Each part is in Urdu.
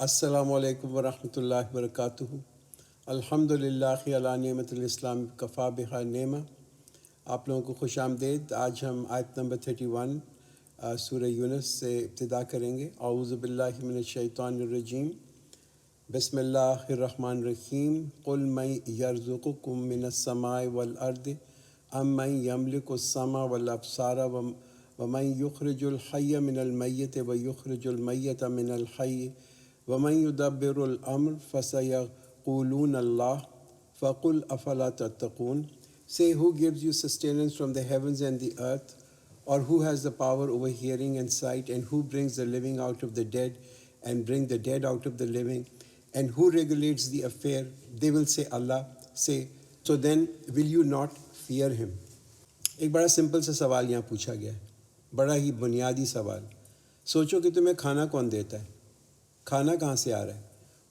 السلام علیکم ورحمۃ اللہ وبرکاتہ۔ الحمدللہ علی نعمت الاسلام کفا بہا نعمہ۔ آپ لوگوں کو خوش آمدید۔ آج ہم آیت نمبر 31 سورہ یونس سے ابتدا کریں گے۔ اعوذ باللہ من الشیطان الرجیم، بسم اللہ الرحمن الرحیم۔ قل من یرزقکم من السماء والارض ام من یملک السمع والابصار ومن یخرج الحی من المیت ویخرج المیت من الحی وَمَن يُدَبِّرُ الْأَمْرَ فَسَيَقُولُونَ اللَّهُ فَقُلْ أَفَلَا تَتَّقُونَ۔ Say, who gives you sustenance from the heavens and the earth, or who has the power over hearing and sight, and who brings the living out of the dead and bring the dead out of the living, and who regulates the affair? They will say, Allah. Say, so then will you not fear him? ایک بڑا سمپل سا سوال یہاں پوچھا گیا ہے، بڑا ہی بنیادی سوال۔ سوچو کہ تمہیں کھانا کون دیتا ہے؟ کھانا کہاں سے آ رہا ہے؟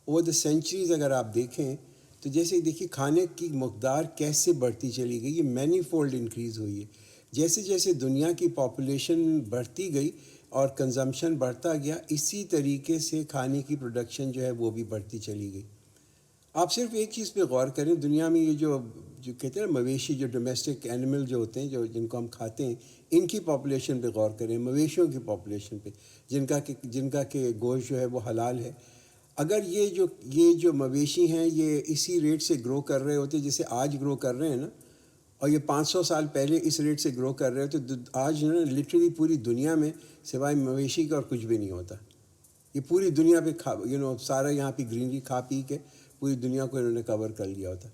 اوور دا سینچریز اگر آپ دیکھیں تو جیسے دیکھیے کھانے کی مقدار کیسے بڑھتی چلی گئی، یہ مینی فولڈ انکریز ہوئی ہے۔ جیسے جیسے دنیا کی پاپولیشن بڑھتی گئی اور کنزمپشن بڑھتا گیا، اسی طریقے سے کھانے کی پروڈکشن جو ہے وہ بھی بڑھتی چلی گئی۔ آپ صرف ایک چیز پہ غور کریں، دنیا میں یہ جو کہتے ہیں نا مویشی، جو ڈومیسٹک اینیمل جو ہوتے ہیں، جن کو ہم کھاتے ہیں، ان کی پاپولیشن پہ غور کریں، مویشیوں کی پاپولیشن پہ، جن کا کہ گوشت جو ہے وہ حلال ہے۔ اگر یہ جو مویشی ہیں یہ اسی ریٹ سے گرو کر رہے ہوتے جیسے آج گرو کر رہے ہیں نا، اور یہ 500 سال پہلے اس ریٹ سے گرو کر رہے ہوتے، تو آج نا لٹرلی پوری دنیا میں سوائے مویشی کا اور کچھ بھی نہیں ہوتا۔ یہ پوری دنیا پہ سارا یہاں پہ گرینری کھا پی کے پوری دنیا کو انہوں نے کور کر لیا ہوتا۔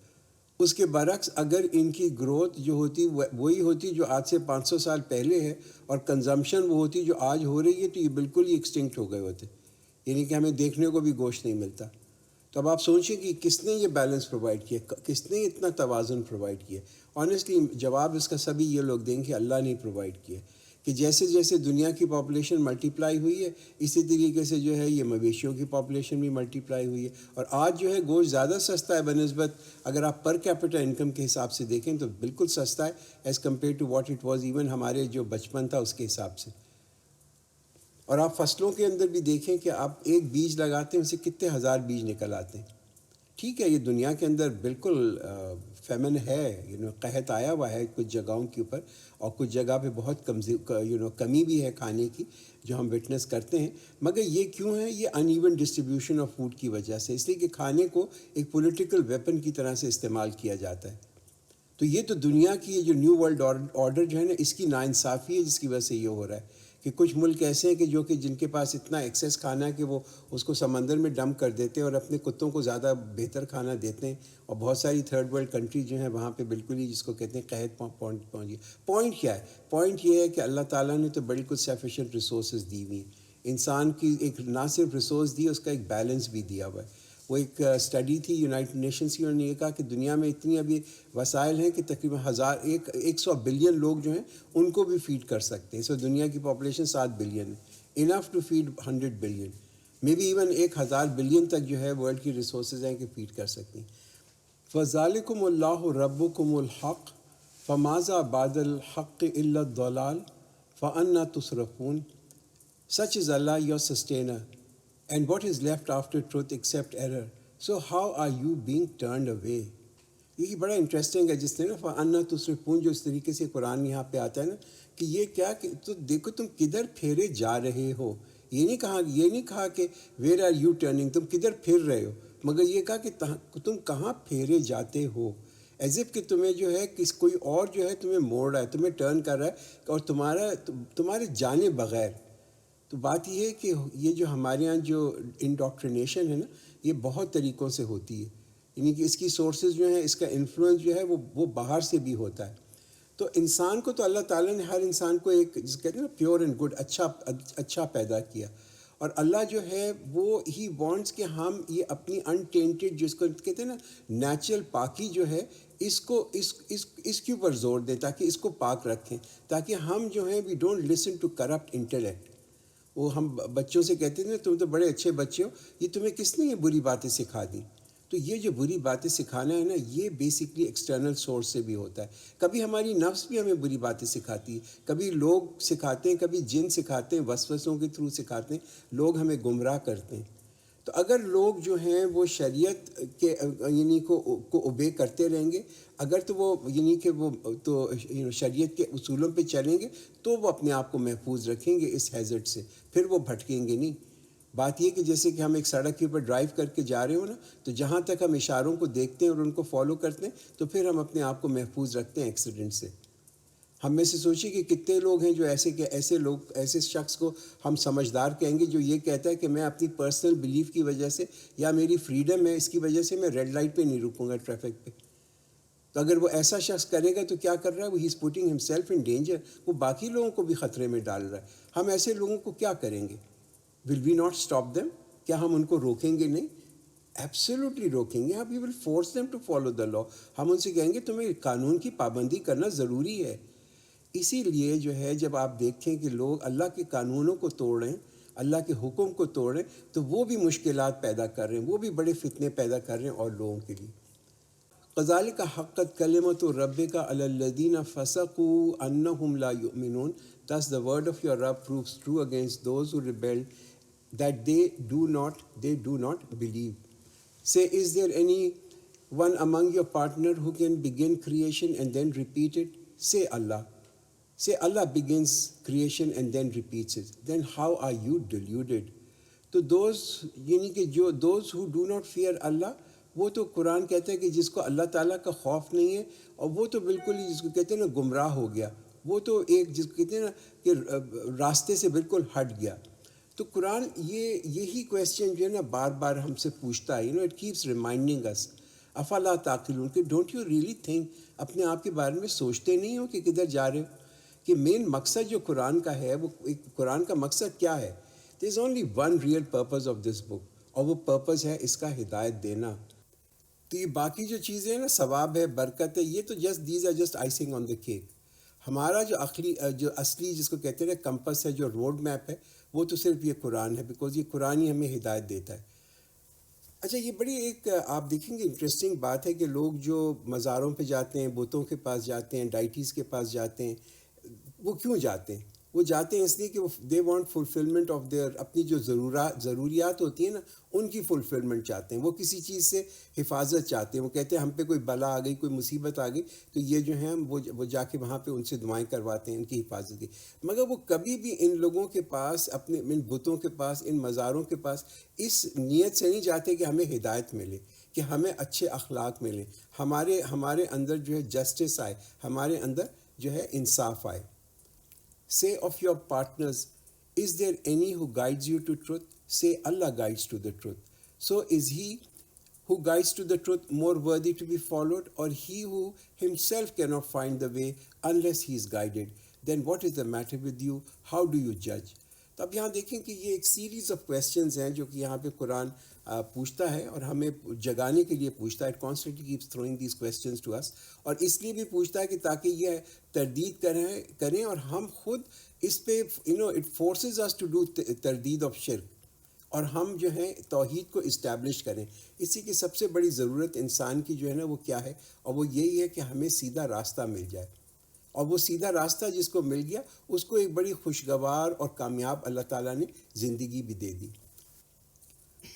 اس کے برعکس اگر ان کی گروتھ جو ہوتی وہی ہوتی جو آج سے 500 سال پہلے ہے، اور کنزمپشن وہ ہوتی جو آج ہو رہی ہے، تو یہ بالکل ہی ایکسٹنکٹ ہو گئے ہوتے، یعنی کہ ہمیں دیکھنے کو بھی گوشت نہیں ملتا۔ تو اب آپ سوچیں کہ کس نے یہ بیلنس پرووائڈ کیا، کس نے اتنا توازن پرووائڈ کیا؟ آنیسٹلی جواب اس کا سبھی یہ لوگ دیں کہ اللہ نے پرووائڈ کیا، کہ جیسے جیسے دنیا کی پاپولیشن ملٹیپلائی ہوئی ہے، اسی طریقے سے جو ہے یہ مویشیوں کی پاپولیشن بھی ملٹیپلائی ہوئی ہے، اور آج جو ہے گوشت زیادہ سستا ہے بنسبت، اگر آپ پر کیپٹا انکم کے حساب سے دیکھیں تو بالکل سستا ہے as compared to what it was even ہمارے جو بچپن تھا اس کے حساب سے۔ اور آپ فصلوں کے اندر بھی دیکھیں کہ آپ ایک بیج لگاتے ہیں اسے کتنے ہزار بیج نکل آتے ہیں۔ ٹھیک ہے، یہ دنیا کے اندر بالکل فیمن ہے، قحط آیا ہوا ہے کچھ جگہوں کے اوپر، اور کچھ جگہ پہ بہت کمی بھی ہے کھانے کی جو ہم وٹنس کرتے ہیں، مگر یہ کیوں ہے؟ یہ in even distribution of food کی وجہ سے، اس لیے کہ کھانے کو ایک پولیٹیکل ویپن کی طرح سے استعمال کیا جاتا ہے۔ تو یہ تو دنیا کی یہ جو نیو ورلڈ آرڈر جو ہے نا، اس کی ناانصافی ہے جس کی وجہ سے یہ ہو رہا ہے کہ کچھ ملک ایسے ہیں کہ جن کے پاس اتنا ایکسیس کھانا ہے کہ وہ اس کو سمندر میں ڈمپ کر دیتے ہیں اور اپنے کتوں کو زیادہ بہتر کھانا دیتے ہیں، اور بہت ساری تھرڈ ورلڈ کنٹری جو ہیں وہاں پہ بالکل ہی جس کو کہتے ہیں قحط پہنچ گیا۔ پوائنٹ کیا ہے؟ پوائنٹ یہ ہے کہ اللہ تعالیٰ نے تو بڑی کچھ سفیشینٹ ریسورسز دی ہوئی ہیں، انسان کی ایک نہ صرف ریسورس دی، اس کا ایک بیلنس بھی دیا ہوا ہے۔ وہ ایک اسٹڈی تھی یونائٹڈ نیشنز کی، انہوں نے یہ کہا کہ دنیا میں اتنی ابھی وسائل ہیں کہ تقریباً 100 بلین لوگ جو ہیں ان کو بھی فیڈ کر سکتے ہیں۔ اس وقت دنیا کی پاپولیشن 7 بلین ہے، enough to feed 100 billion, maybe even 1000 billion تک جو ہے ورلڈ کی ریسورسز ہیں کہ فیڈ کر سکتی ہیں۔ فَذَلِكُمُ اللَّهُ رَبُّكُمُ الْحَقُّ فَمَاذَا بَعْدَ الْحَقِّ إِلَّا الضَّلَالُ فَأَنَّىٰ تُصْرَفُونَ۔ Such is Allah your sustainer, and what is left after truth except error? So how are you being turned away? یہ بڑا انٹرسٹنگ ہے، جس نے نا فَأَنَّىٰ تُصْرَفُونَ جو اس طریقے سے قرآن یہاں پہ آتا ہے نا، کہ یہ کیا کہ تو دیکھو تم کدھر پھیرے جا رہے ہو۔ یہ نہیں کہا کہ ویئر آر یو ٹرننگ، تم کدھر پھر رہے ہو، مگر یہ کہا کہ تم کہاں پھیرے جاتے ہو، ایز اف کہ تمہیں جو ہے کوئی اور جو ہے تمہیں موڑ رہا ہے، تمہیں ٹرن کر رہا ہے، اور تمہارے جانے بغیر۔ تو بات یہ ہے کہ یہ جو ہمارے یہاں جو انڈاکٹرینیشن ہے نا، یہ بہت طریقوں سے ہوتی ہے، یعنی کہ اس کی سورسز جو ہیں، اس کا انفلوئنس جو ہے وہ باہر سے بھی ہوتا ہے۔ تو انسان کو تو اللہ تعالیٰ نے ہر انسان کو ایک جس کہتے ہیں نا پیور اینڈ گڈ، اچھا پیدا کیا، اور اللہ جو ہے وہ ہی وانٹس کہ ہم یہ اپنی انٹینٹڈ جس کو کہتے ہیں نا نیچرل پاکی جو ہے، اس کے اوپر زور دیں تاکہ اس کو پاک رکھیں، تاکہ ہم جو ہیں we don't listen to corrupt intellect. وہ ہم بچوں سے کہتے ہیں تم تو بڑے اچھے بچے ہو، یہ تمہیں کس نے یہ بری باتیں سکھا دی؟ تو یہ جو بری باتیں سکھانا ہے نا، یہ بیسکلی ایکسٹرنل سورس سے بھی ہوتا ہے۔ کبھی ہماری نفس بھی ہمیں بری باتیں سکھاتی ہے، کبھی لوگ سکھاتے ہیں، کبھی جن سکھاتے ہیں، وسوسوں کے تھرو سکھاتے ہیں، لوگ ہمیں گمراہ کرتے ہیں۔ تو اگر لوگ جو ہیں وہ شریعت کے یعنی کو اوبے کرتے رہیں گے، اگر تو وہ یعنی کہ وہ تو شریعت کے اصولوں پہ چلیں گے تو وہ اپنے آپ کو محفوظ رکھیں گے اس ہیزرڈ سے، پھر وہ بھٹکیں گے نہیں۔ بات یہ کہ جیسے کہ ہم ایک سڑک کے اوپر ڈرائیو کر کے جا رہے ہوں نا، تو جہاں تک ہم اشاروں کو دیکھتے ہیں اور ان کو فالو کرتے ہیں تو پھر ہم اپنے آپ کو محفوظ رکھتے ہیں ایکسیڈنٹ سے۔ ہم میں سے سوچیے کہ کتنے لوگ ہیں جو ایسے شخص کو ہم سمجھدار کہیں گے جو یہ کہتا ہے کہ میں اپنی پرسنل بلیف کی وجہ سے یا میری فریڈم ہے اس کی وجہ سے میں ریڈ لائٹ پہ نہیں رکوں گا ٹریفک پہ۔ تو اگر وہ ایسا شخص کرے گا تو کیا کر رہا ہے وہ، ہی از پوٹنگ ہم سیلف ان ڈینجر، وہ باقی لوگوں کو بھی خطرے میں ڈال رہا ہے۔ ہم ایسے لوگوں کو کیا کریں گے؟ ول وی ناٹ اسٹاپ دیم؟ کیا ہم ان کو روکیں گے؟ نہیں، ایبسلیوٹلی روکیں گے۔ ہم we will force them to follow the law. ہم ان سے کہیں گے تمہیں قانون کی پابندی کرنا ضروری ہے۔ اسی لیے جو ہے جب آپ دیکھیں کہ لوگ اللہ کے قانونوں کو توڑ رہے ہیں، اللہ کے حکم کو توڑ رہے ہیں، تو وہ بھی مشکلات پیدا کر رہے ہیں، وہ بھی بڑے فتنے پیدا کر رہے ہیں اور لوگوں کے لیے۔ قذالک حقت کلمۃ ربک علی الذین فسقوا انہم لا یؤمنون۔ Thus the word of your Rabb proves true against those who rebelled, that they do not believe. Say, is there any one among your partner who can begin creation and then repeat it? Say Allah. Say Allah begins creation and then repeats it. Then how are you deluded? تو یعنی کہ those who do not fear Allah، وہ تو قرآن کہتا ہے کہ جس کو اللہ تعالیٰ کا خوف نہیں ہے، اور وہ تو بالکل ہی جس کو کہتے ہیں نا گمراہ ہو گیا، وہ تو ایک جس کو کہتے ہیں نا کہ راستے سے بالکل ہٹ گیا۔ تو قرآن یہی کویسچن جو ہے نا بار بار ہم سے پوچھتا ہے، اٹ کیپس ریمائنڈنگ اس افلا تعقلون، کہ ڈونٹ یو ریئلی تھنک، اپنے آپ کے بارے میں سوچتے نہیں ہو کہ کدھر جا رہے ہو؟ کہ مین مقصد جو قرآن کا ہے، وہ قرآن کا مقصد کیا ہے؟ There is only one real purpose of this book, اور وہ پرپز ہے اس کا ہدایت دینا۔ تو یہ باقی جو چیزیں ہیں نا، ثواب ہے، برکت ہے، یہ تو these are just icing on the cake. ہمارا جو اصلی جس کو کہتے ہیں نا کمپس ہے، جو روڈ میپ ہے، وہ تو صرف یہ قرآن ہے، بیکاز یہ قرآن ہی ہمیں ہدایت دیتا ہے۔ اچھا، یہ بڑی ایک آپ دیکھیں گے انٹرسٹنگ بات ہے کہ لوگ جو مزاروں پہ جاتے ہیں، بتوں کے پاس جاتے ہیں، ڈائٹیز کے پاس جاتے ہیں، وہ کیوں جاتے ہیں؟ وہ جاتے ہیں اس لیے کہ وہ they want fulfilment of their, اپنی جو ضروریات ہوتی ہیں نا ان کی فلفلمنٹ چاہتے ہیں، وہ کسی چیز سے حفاظت چاہتے ہیں۔ وہ کہتے ہیں ہم پہ کوئی بلا آ گئی، کوئی مصیبت آ گئی، تو یہ جو ہیں وہ جا کے وہاں پہ ان سے دعائیں کرواتے ہیں ان کی حفاظت کی۔ مگر وہ کبھی بھی ان لوگوں کے پاس، اپنے ان بتوں کے پاس، ان مزاروں کے پاس اس نیت سے نہیں جاتے کہ ہمیں ہدایت ملے، کہ ہمیں اچھے اخلاق ملیں، ہمارے اندر جو ہے جسٹس آئے، ہمارے اندر جو ہے انصاف آئے۔ Say of your partners, is there any who guides you to truth? Say Allah guides to the truth. So is he who guides to the truth more worthy to be followed, or he who himself cannot find the way unless he is guided? Then what is the matter with you? How do you judge? تو اب یہاں دیکھیں کہ یہ ایک سیریز آف کویسچنز ہیں جو کہ یہاں پہ قرآن پوچھتا ہے، اور ہمیں جگانے کے لیے پوچھتا ہے۔ It constantly keeps throwing these questions to us, اور اس لیے بھی پوچھتا ہے کہ تاکہ یہ تردید کریں اور ہم خود اس پہ it forces us to do تردید آف شرک، اور ہم جو ہے توحید کو اسٹیبلش کریں۔ اسی کی سب سے بڑی ضرورت انسان کی جو ہے نا وہ کیا ہے، اور وہ یہی ہے کہ ہمیں سیدھا راستہ مل جائے، اور وہ سیدھا راستہ جس کو مل گیا اس کو ایک بڑی خوشگوار اور کامیاب اللہ تعالیٰ نے زندگی بھی دے دی۔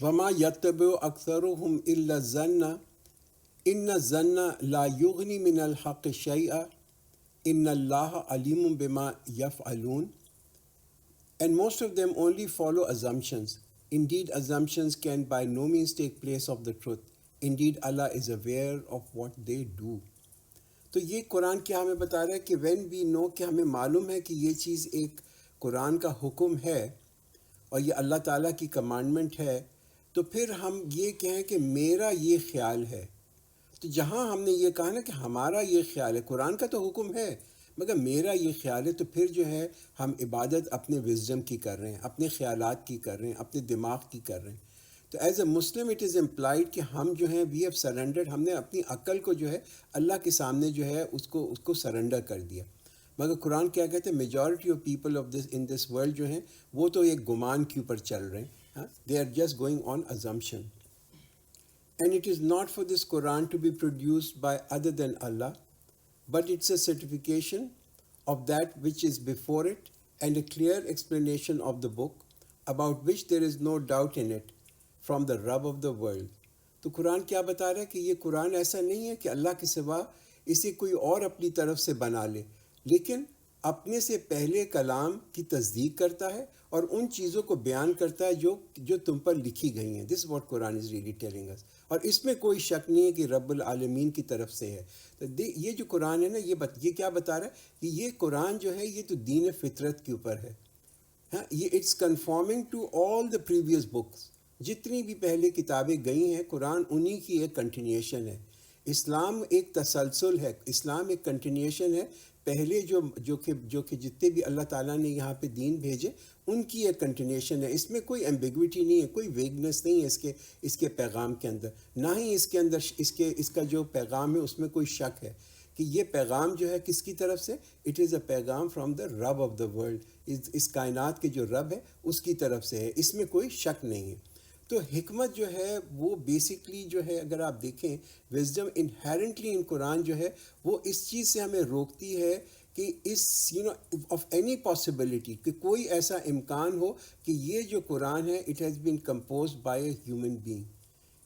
وما یتبع اکثرهم الا الظن ان الظن لا یغنی من الحق شیئا ان اللہ علیم بما یفعلون۔ And most of them only follow assumptions. Indeed, assumptions can by no means take place of the truth. Indeed, Allah is aware of what they do. تو یہ قرآن کیا ہمیں بتا رہا ہے کہ when we know، کہ ہمیں معلوم ہے کہ یہ چیز ایک قرآن کا حکم ہے اور یہ اللہ تعالیٰ کی کمانڈمنٹ ہے، تو پھر ہم یہ کہیں کہ میرا یہ خیال ہے۔ تو جہاں ہم نے یہ کہا نا کہ ہمارا یہ خیال ہے، قرآن کا تو حکم ہے مگر میرا یہ خیال ہے، تو پھر جو ہے ہم عبادت اپنے وزڈم کی کر رہے ہیں، اپنے خیالات کی کر رہے ہیں، اپنے دماغ کی کر رہے ہیں۔ تو as a Muslim it is implied کہ ہم جو ہیں وی ہیو سرنڈرڈ، ہم نے اپنی عقل کو جو ہے اللہ کے سامنے جو ہے اس کو سرنڈر کر دیا۔ مگر قرآن کیا کہتے ہیں، majority of people of this in this world جو ہیں وہ تو ایک گمان کے اوپر چل رہے ہیں، they are just going on assumption. And it is not for this Quran to be produced by other than Allah, but it's a certification of that which is before it and a clear explanation of the book about which there is no doubt in it. from the Rabb of the world. تو قرآن کیا بتا رہا ہے کہ یہ قرآن ایسا نہیں ہے کہ اللہ کے سوا اسے کوئی اور اپنی طرف سے بنا لے، لیکن اپنے سے پہلے کلام کی تصدیق کرتا ہے اور ان چیزوں کو بیان کرتا ہے جو تم پر لکھی گئی ہیں. This what Quran is really telling us. اور اس میں کوئی شک نہیں ہے کہ رب العالمین کی طرف سے ہے. تو یہ جو قرآن ہے نا، یہ کیا بتا رہا ہے کہ یہ قرآن جو ہے یہ تو دین فطرت کے اوپر ہے. ہاں، یہ it's conforming to all the previous books. جتنی بھی پہلے کتابیں گئی ہیں، قرآن انہی کی ایک کنٹینیوشن ہے. اسلام ایک تسلسل ہے، اسلام ایک کنٹینیوشن ہے. پہلے جو کہ جتنے بھی اللہ تعالیٰ نے یہاں پہ دین بھیجے ان کی ایک کنٹینیوشن ہے. اس میں کوئی ایمبیگوٹی نہیں ہے، کوئی ویگنس نہیں ہے اس کے پیغام کے اندر. نہ ہی اس کے اندر اس کا جو پیغام ہے اس میں کوئی شک ہے کہ یہ پیغام جو ہے کس کی طرف سے. اٹ از اے پیغام فرام دا رب آف دا ورلڈ. اس کائنات کے جو رب ہے اس کی طرف سے ہے، اس میں کوئی شک نہیں ہے. تو حکمت جو ہے وہ بیسکلی جو ہے، اگر آپ دیکھیں وزڈم انہیرنٹلی ان قرآن جو ہے وہ اس چیز سے ہمیں روکتی ہے کہ اس آف اینی پاسبلٹی کہ کوئی ایسا امکان ہو کہ یہ جو قرآن ہے it has been composed by a human being.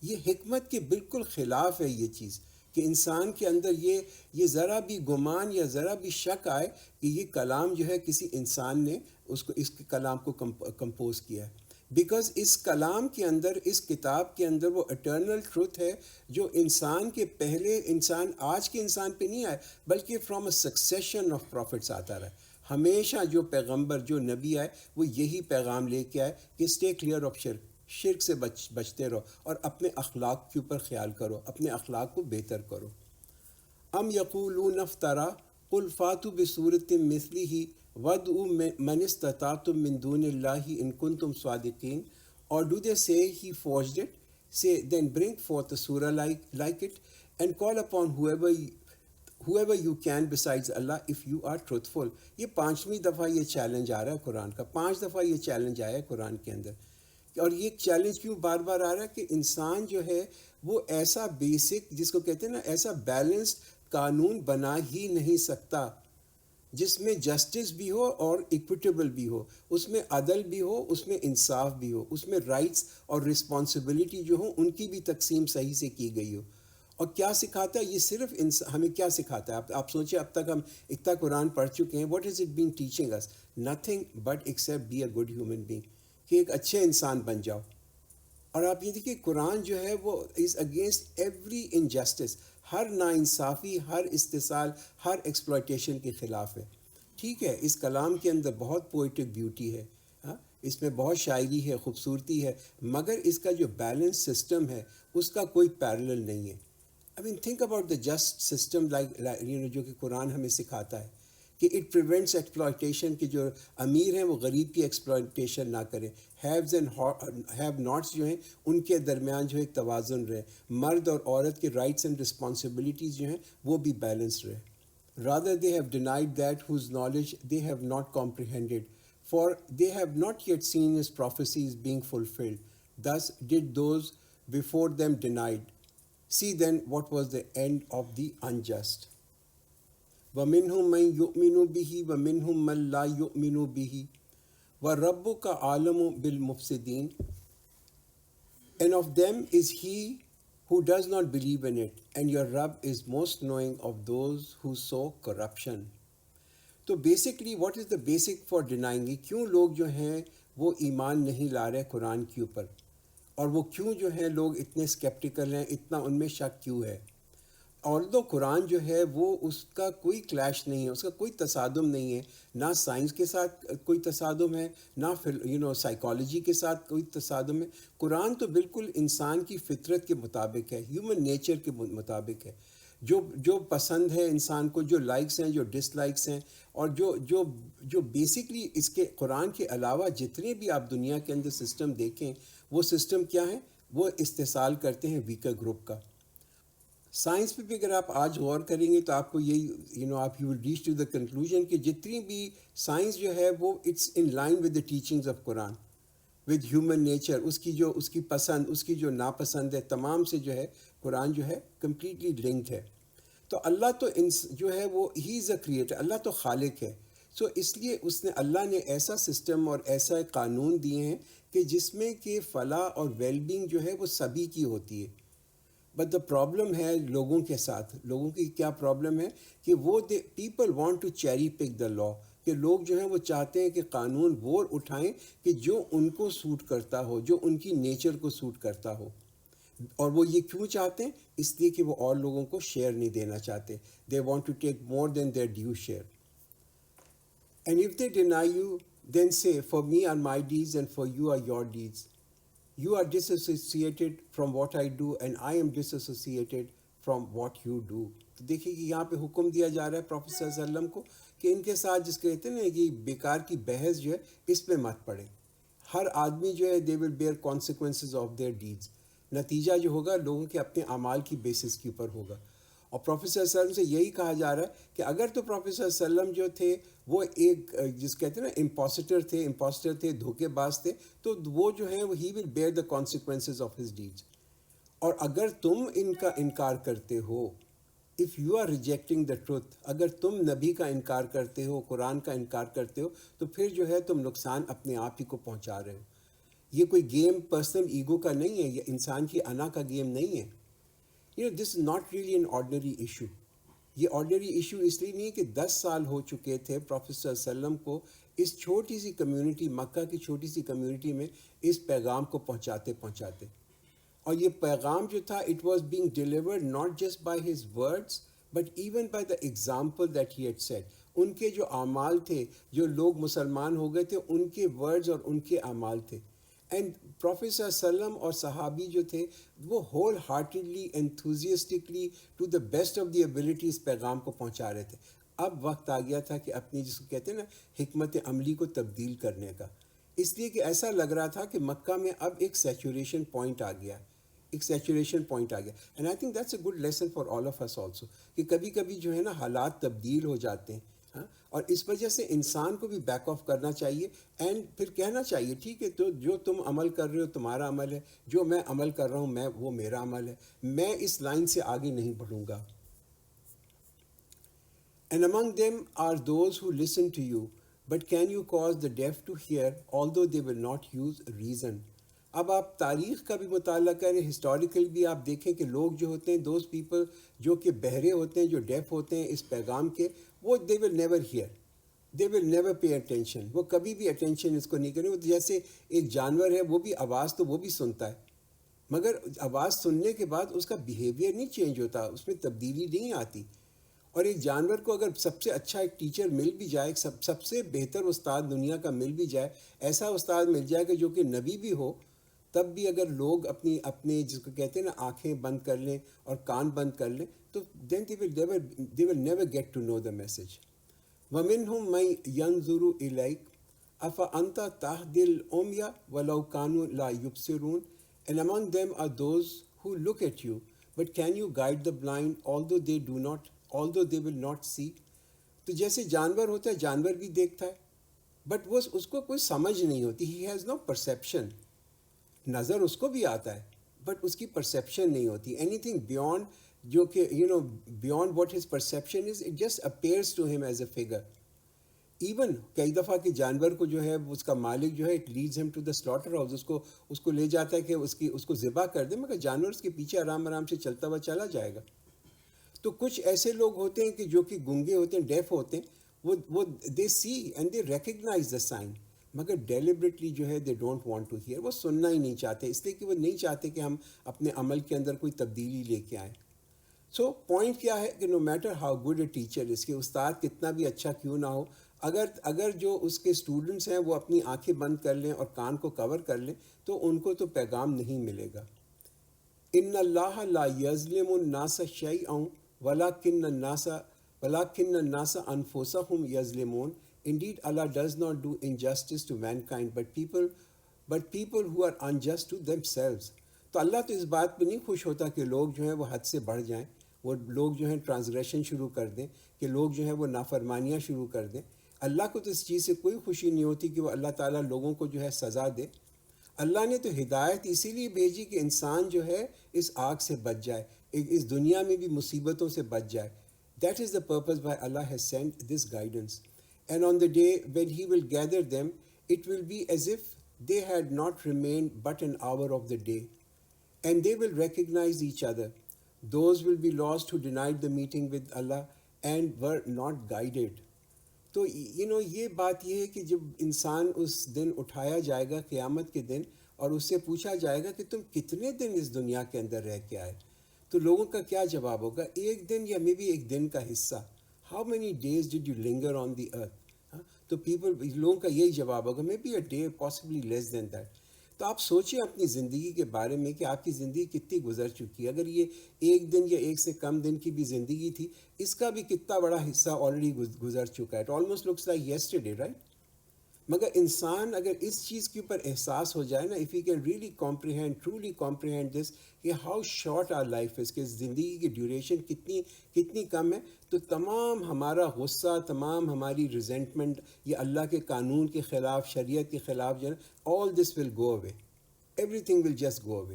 یہ حکمت کے بالکل خلاف ہے یہ چیز کہ انسان کے اندر یہ ذرا بھی گمان یا ذرا بھی شک آئے کہ یہ کلام جو ہے کسی انسان نے اس کلام کو کمپوز کیا ہے. بیکاز اس کلام کے اندر، اس کتاب کے اندر وہ اٹرنل ٹروتھ ہے جو انسان کے پہلے انسان، آج کے انسان پہ نہیں آئے بلکہ from a succession of prophets آتا رہا. ہمیشہ جو پیغمبر، جو نبی آئے وہ یہی پیغام لے کے آئے کہ اسٹے کلیئر آف شرک سے بچتے رہو اور اپنے اخلاق کے اوپر خیال کرو، اپنے اخلاق کو بہتر کرو. ام یقولون افترا قل فاتوا بسورۃ مثلہ وادعوا من استطعتم من دون اللہ ان کنتم صادقین. Or do they say he forged it? Say, then bring forth a surah like it and call upon whoever you can besides Allah if you are truthful. یہ 5ویں دفعہ یہ چیلنج آ رہا ہے قرآن کا. 5 دفعہ یہ چیلنج آیا ہے قرآن کے اندر. اور یہ چیلنج کیوں بار بار آ رہا ہے کہ انسان جو ہے وہ ایسا بیسک، جس کو کہتے ہیں نا، ایسا بیلنسڈ قانون بنا ہی نہیں سکتا جس میں جسٹس بھی ہو اور ایکویٹیبل بھی ہو، اس میں عدل بھی ہو، اس میں انصاف بھی ہو، اس میں رائٹس اور رسپانسبلٹی جو ہوں ان کی بھی تقسیم صحیح سے کی گئی ہو. اور کیا سکھاتا ہے یہ؟ صرف ہمیں کیا سکھاتا ہے؟ آپ سوچیں اب تک ہم اتنا قرآن پڑھ چکے ہیں. What is it been teaching us? Nothing but accept be a good human being, کہ ایک اچھے انسان بن جاؤ. اور آپ یہ دیکھیے قرآن جو ہے وہ از اگینسٹ ایوری انجسٹس، ہر ناانصافی، ہر استحصال، ہر ایکسپلائٹیشن کے خلاف ہے. ٹھیک ہے، اس کلام کے اندر بہت پوئٹک بیوٹی ہے، ہاں، اس میں بہت شاعری ہے، خوبصورتی ہے، مگر اس کا جو بیلنس سسٹم ہے اس کا کوئی پیرلل نہیں ہے. I mean think about the just system جو کہ قرآن ہمیں سکھاتا ہے کہ اٹ پریونٹس ایکسپلائٹیشن، کہ جو امیر ہیں وہ غریب کی ایکسپلائٹیشن نہ کریں. ہیوز اینڈ ہیو ناٹس جو ہیں ان کے درمیان جو ہے ایک توازن رہے. مرد اور عورت کے رائٹس اینڈ رسپانسبلٹیز جو ہیں وہ بھی بیلنس رہے. Rather they have denied that whose knowledge they have not comprehended, for they have not yet seen his prophecies being fulfilled. Thus did those before them denied. See then what was the end of the unjust. وَمِنْهُمْ مَنْ يُؤْمِنُ بِهِ وَمِنْهُمْ مَنْ لَا يُؤْمِنُ بِهِ وَرَبُّكَ عَالَمُ بِالْمُفْسِدِينَ. And of them is he who does not believe in it, and your Rabb is most knowing of those who sow corruption. تو basically what is the basic for denying? کیوں لوگ جو ہیں وہ ایمان نہیں لا رہے قرآن کے اوپر، اور وہ کیوں جو ہیں لوگ اتنے اسکیپٹیکل ہیں، اتنا ان میں شک کیوں ہے؟ although قرآن جو ہے وہ اس کا کوئی کلیش نہیں ہے، اس کا کوئی تصادم نہیں ہے، نہ سائنس کے ساتھ کوئی تصادم ہے، نہ سائیکالوجی کے ساتھ کوئی تصادم ہے. قرآن تو بالکل انسان کی فطرت کے مطابق ہے، ہیومن نیچر کے مطابق ہے. جو پسند ہے انسان کو، جو لائکس ہیں، جو ڈس لائکس ہیں، اور جو بیسکلی اس کے قرآن کے علاوہ جتنے بھی آپ دنیا کے اندر سسٹم دیکھیں، وہ سسٹم کیا ہیں؟ وہ استحصال کرتے ہیں ویکر گروپ کا. سائنس پہ بھی اگر آپ آج غور کریں گے تو آپ کو یہی آپ you will reach to the conclusion کہ جتنی بھی سائنس جو ہے وہ it's in line with the teachings of Quran, with human nature. اس کی پسند، اس کی جو ناپسند ہے، تمام سے جو ہے قرآن جو ہے کمپلیٹلی لنکڈ ہے. تو اللہ تو جو ہے وہ ہی از اے کریٹر، اللہ تو خالق ہے. سو اس لیے اس نے اللہ نے ایسا سسٹم اور ایسا قانون دیے ہیں کہ جس میں کہ فلاح اور ویل بینگ جو ہے وہ سبھی کی ہوتی ہے. بٹ دا پرابلم ہے لوگوں کے ساتھ، لوگوں کی کیا پرابلم ہے کہ وہ پیپل وانٹ ٹو چیری پک دا لا، کہ لوگ جو ہیں وہ چاہتے ہیں کہ قانون وہ اٹھائیں کہ جو ان کو سوٹ کرتا ہو، جو ان کی نیچر کو سوٹ کرتا ہو. اور وہ یہ کیوں چاہتے ہیں؟ اس لیے کہ وہ اور لوگوں کو شیئر نہیں دینا چاہتے. They want to take more than their due share. And if they deny you, then say, for me are my deeds and for you are your deeds. You are disassociated from what I do and I am disassociated from what you do. تو دیکھیے کہ یہاں پہ حکم دیا جا رہا ہے پروفیٹ صلی اللہ علیہ وسلم کو کہ ان کے ساتھ جس کہتے ہیں نا کہ بیکار کی بحث جو ہے اس پہ مت پڑے. ہر آدمی جو ہے they will bear consequences of their deeds. نتیجہ جو ہوگا لوگوں کے اپنے اعمال کی بیسس کے اوپر ہوگا. اور پروفیٹ صلی اللہ علیہ وسلم سے یہی کہا جا رہا ہے کہ اگر تو پروفیٹ صلی اللہ علیہ وسلم جو تھے وہ ایک جس کہتے ہیں نا امپوسٹر تھے دھوکے باز تھے، تو وہ جو ہیں وہ he will bear the consequences of his deeds. اور اگر تم ان کا انکار کرتے ہو، if you are rejecting the truth, اگر تم نبی کا انکار کرتے ہو، قرآن کا انکار کرتے ہو، تو پھر جو ہے تم نقصان اپنے آپ ہی کو پہنچا رہے ہو. یہ کوئی گیم پرسنل ایگو کا نہیں ہے، یہ انسان کی انا کا گیم نہیں ہے. This is not really an ordinary issue. یہ آرڈنری ایشو اس لیے نہیں ہے کہ 10 سال ہو چکے تھے پروفیٹ صلی اللہ علیہ وسلم کو اس چھوٹی سی کمیونٹی، مکہ کی چھوٹی سی کمیونٹی میں اس پیغام کو پہنچاتے. اور یہ پیغام جو تھا it was being delivered not just by his words but even by the example that he had set. ان کے جو اعمال تھے، جو لوگ مسلمان ہو گئے تھے، ان کے ورڈز اور ان کے اعمال تھے. اینڈ پروفیٹ صلی اللہ علیہ وسلم اور صحابی جو تھے وہ wholeheartedly enthusiastically to the best of the ability اس پیغام کو پہنچا رہے تھے. اب وقت آ گیا تھا کہ اپنی جس کو کہتے ہیں نا حکمت عملی کو تبدیل کرنے کا. اس لیے کہ ایسا لگ رہا تھا کہ مکہ میں اب ایک سیچوریشن پوائنٹ آ گیا. And I think that's a good lesson for all of us also کہ کبھی کبھی جو ہے نا حالات تبدیل ہو جاتے ہیں. اور اس وجہ سے انسان کو بھی بیک آف کرنا چاہیے اینڈ پھر کہنا چاہیے ٹھیک ہے تو جو تم عمل کر رہے ہو تمہارا عمل ہے، جو میں عمل کر رہا ہوں وہ میرا عمل ہے، میں اس لائن سے آگے نہیں بڑھوں گا. And among them are those who listen to you, but can you cause the deaf to hear, although they will not use reason. اب آپ تاریخ کا بھی مطالعہ کریں، ہسٹوریکل بھی آپ دیکھیں کہ لوگ جو ہوتے ہیں دوز پیپل جو کہ بہرے ہوتے ہیں، جو ڈیف ہوتے ہیں اس پیغام کے، وہ they will never hear, they will never pay attention. وہ کبھی بھی اٹینشن اس کو نہیں کریں. وہ جیسے ایک جانور ہے، وہ بھی آواز تو وہ بھی سنتا ہے، مگر آواز سننے کے بعد اس کا بیہیویئر نہیں چینج ہوتا، اس میں تبدیلی نہیں آتی. اور ایک جانور کو اگر سب سے اچھا ایک ٹیچر مل بھی جائے، سب سے بہتر استاد دنیا کا مل بھی جائے، ایسا استاد مل جائے کہ جو کہ نبی بھی ہو، تب بھی اگر لوگ اپنے جس کو کہتے ہیں نا آنکھیں بند کر لیں اور کان بند کر لیں، تو دین they will never get to know the message. وَمِنْهُمْ مَن يَنظُرُ إِلَيْكَ أَفَأَنْتَ تَهْدِي الْعُمْيَ وَلَوْ كَانُوا لَا يُبْصِرُونَ. And among them are those who look at you, but can you guide the blind although they will not see. تو جیسے جانور ہوتا ہے، جانور بھی دیکھتا ہے بٹ وہ اس کو کوئی سمجھ نہیں ہوتی. He has no perception. نظر اس کو بھی آتا ہے بٹ اس کی پرسیپشن نہیں ہوتی. اینی تھنگ بیونڈ جو کہ beyond what his perception is, it just appears to him as a figure. Even کئی دفعہ کہ جانور کو جو ہے اس کا مالک جو ہے اٹ لیڈز ہم ٹو دا سلاٹر ہاؤس، اس کو لے جاتا ہے کہ اس کو ذبح کر دے، مگر جانور اس کے پیچھے آرام سے چلتا ہوا چلا جائے گا. تو کچھ ایسے لوگ ہوتے ہیں کہ جو کہ گنگے ہوتے ہیں، ڈیف ہوتے ہیں، وہ they see and they recognize the sign, مگر ڈیلیبریٹلی جو ہے they don't want to hear. وہ سننا ہی نہیں چاہتے، اس لیے کہ وہ نہیں چاہتے کہ ہم اپنے عمل کے اندر کوئی تبدیلی لے کے آئیں. سو پوائنٹ کیا ہے کہ no matter how good a teacher, اس کے استاد کتنا بھی اچھا کیوں نہ ہو، اگر جو اس کے اسٹوڈنٹس ہیں وہ اپنی آنکھیں بند کر لیں اور کان کو کور کر لیں تو ان کو تو پیغام نہیں ملے گا. ان اللہ لا یظلم الناس شیئا ولکن الناس انفسهم یظلمون. Indeed, Allah does not do injustice to mankind, but people who are unjust to themselves. تو اللہ تو اس بات پہ نہیں خوش ہوتا کہ لوگ جو ہیں وہ حد سے بڑھ جائیں، وہ لوگ جو ہیں ٹرانسگریشن شروع کر دیں، کہ لوگ جو ہیں وہ نافرمانیاں شروع کر دیں. اللہ کو تو اس چیز سے کوئی خوشی نہیں ہوتی کہ وہ اللہ تعالیٰ لوگوں کو جو ہے سزا دے. اللہ نے تو ہدایت اسی لیے بھیجی کہ انسان جو ہے اس آگ سے بچ جائے، اس دنیا میں بھی مصیبتوں سے بچ جائے. That is the purpose why Allah has sent this guidance. And on the day when he will gather them, it will be as if they had not remained but an hour of the day. And they will recognize each other. Those will be lost who denied the meeting with Allah and were not guided. تو یہ بات یہ ہے کہ جب انسان اس دن اٹھایا جائے گا قیامت کے دن اور اس سے پوچھا جائے گا کہ تم کتنے دن اس دنیا کے اندر رہ کے آئے، تو لوگوں کا کیا جواب ہوگا؟ ایک دن یا مے بی ایک دن کا حصہ. How many days did you linger on دی ارتھ؟ تو لوگوں کا یہی جواب ہوگا maybe a day, possibly less than that. تو آپ سوچیں اپنی زندگی کے بارے میں کہ آپ کی زندگی کتنی گزر چکی ہے. اگر یہ ایک دن یا ایک سے کم دن کی بھی زندگی تھی، اس کا بھی کتنا بڑا حصہ آلریڈی گزر چکا ہے. It almost looks like yesterday, right? مگر انسان اگر اس چیز کے اوپر احساس ہو جائے نا، if you can really comprehend, truly comprehend this, کہ how short our life is, کہ زندگی کی ڈیوریشن کتنی کم ہے، تو تمام ہمارا غصہ، تمام ہماری ریزنٹمنٹ، یہ اللہ کے قانون کے خلاف، شریعت کے خلاف جو ہے، all this will go away, everything will just go away.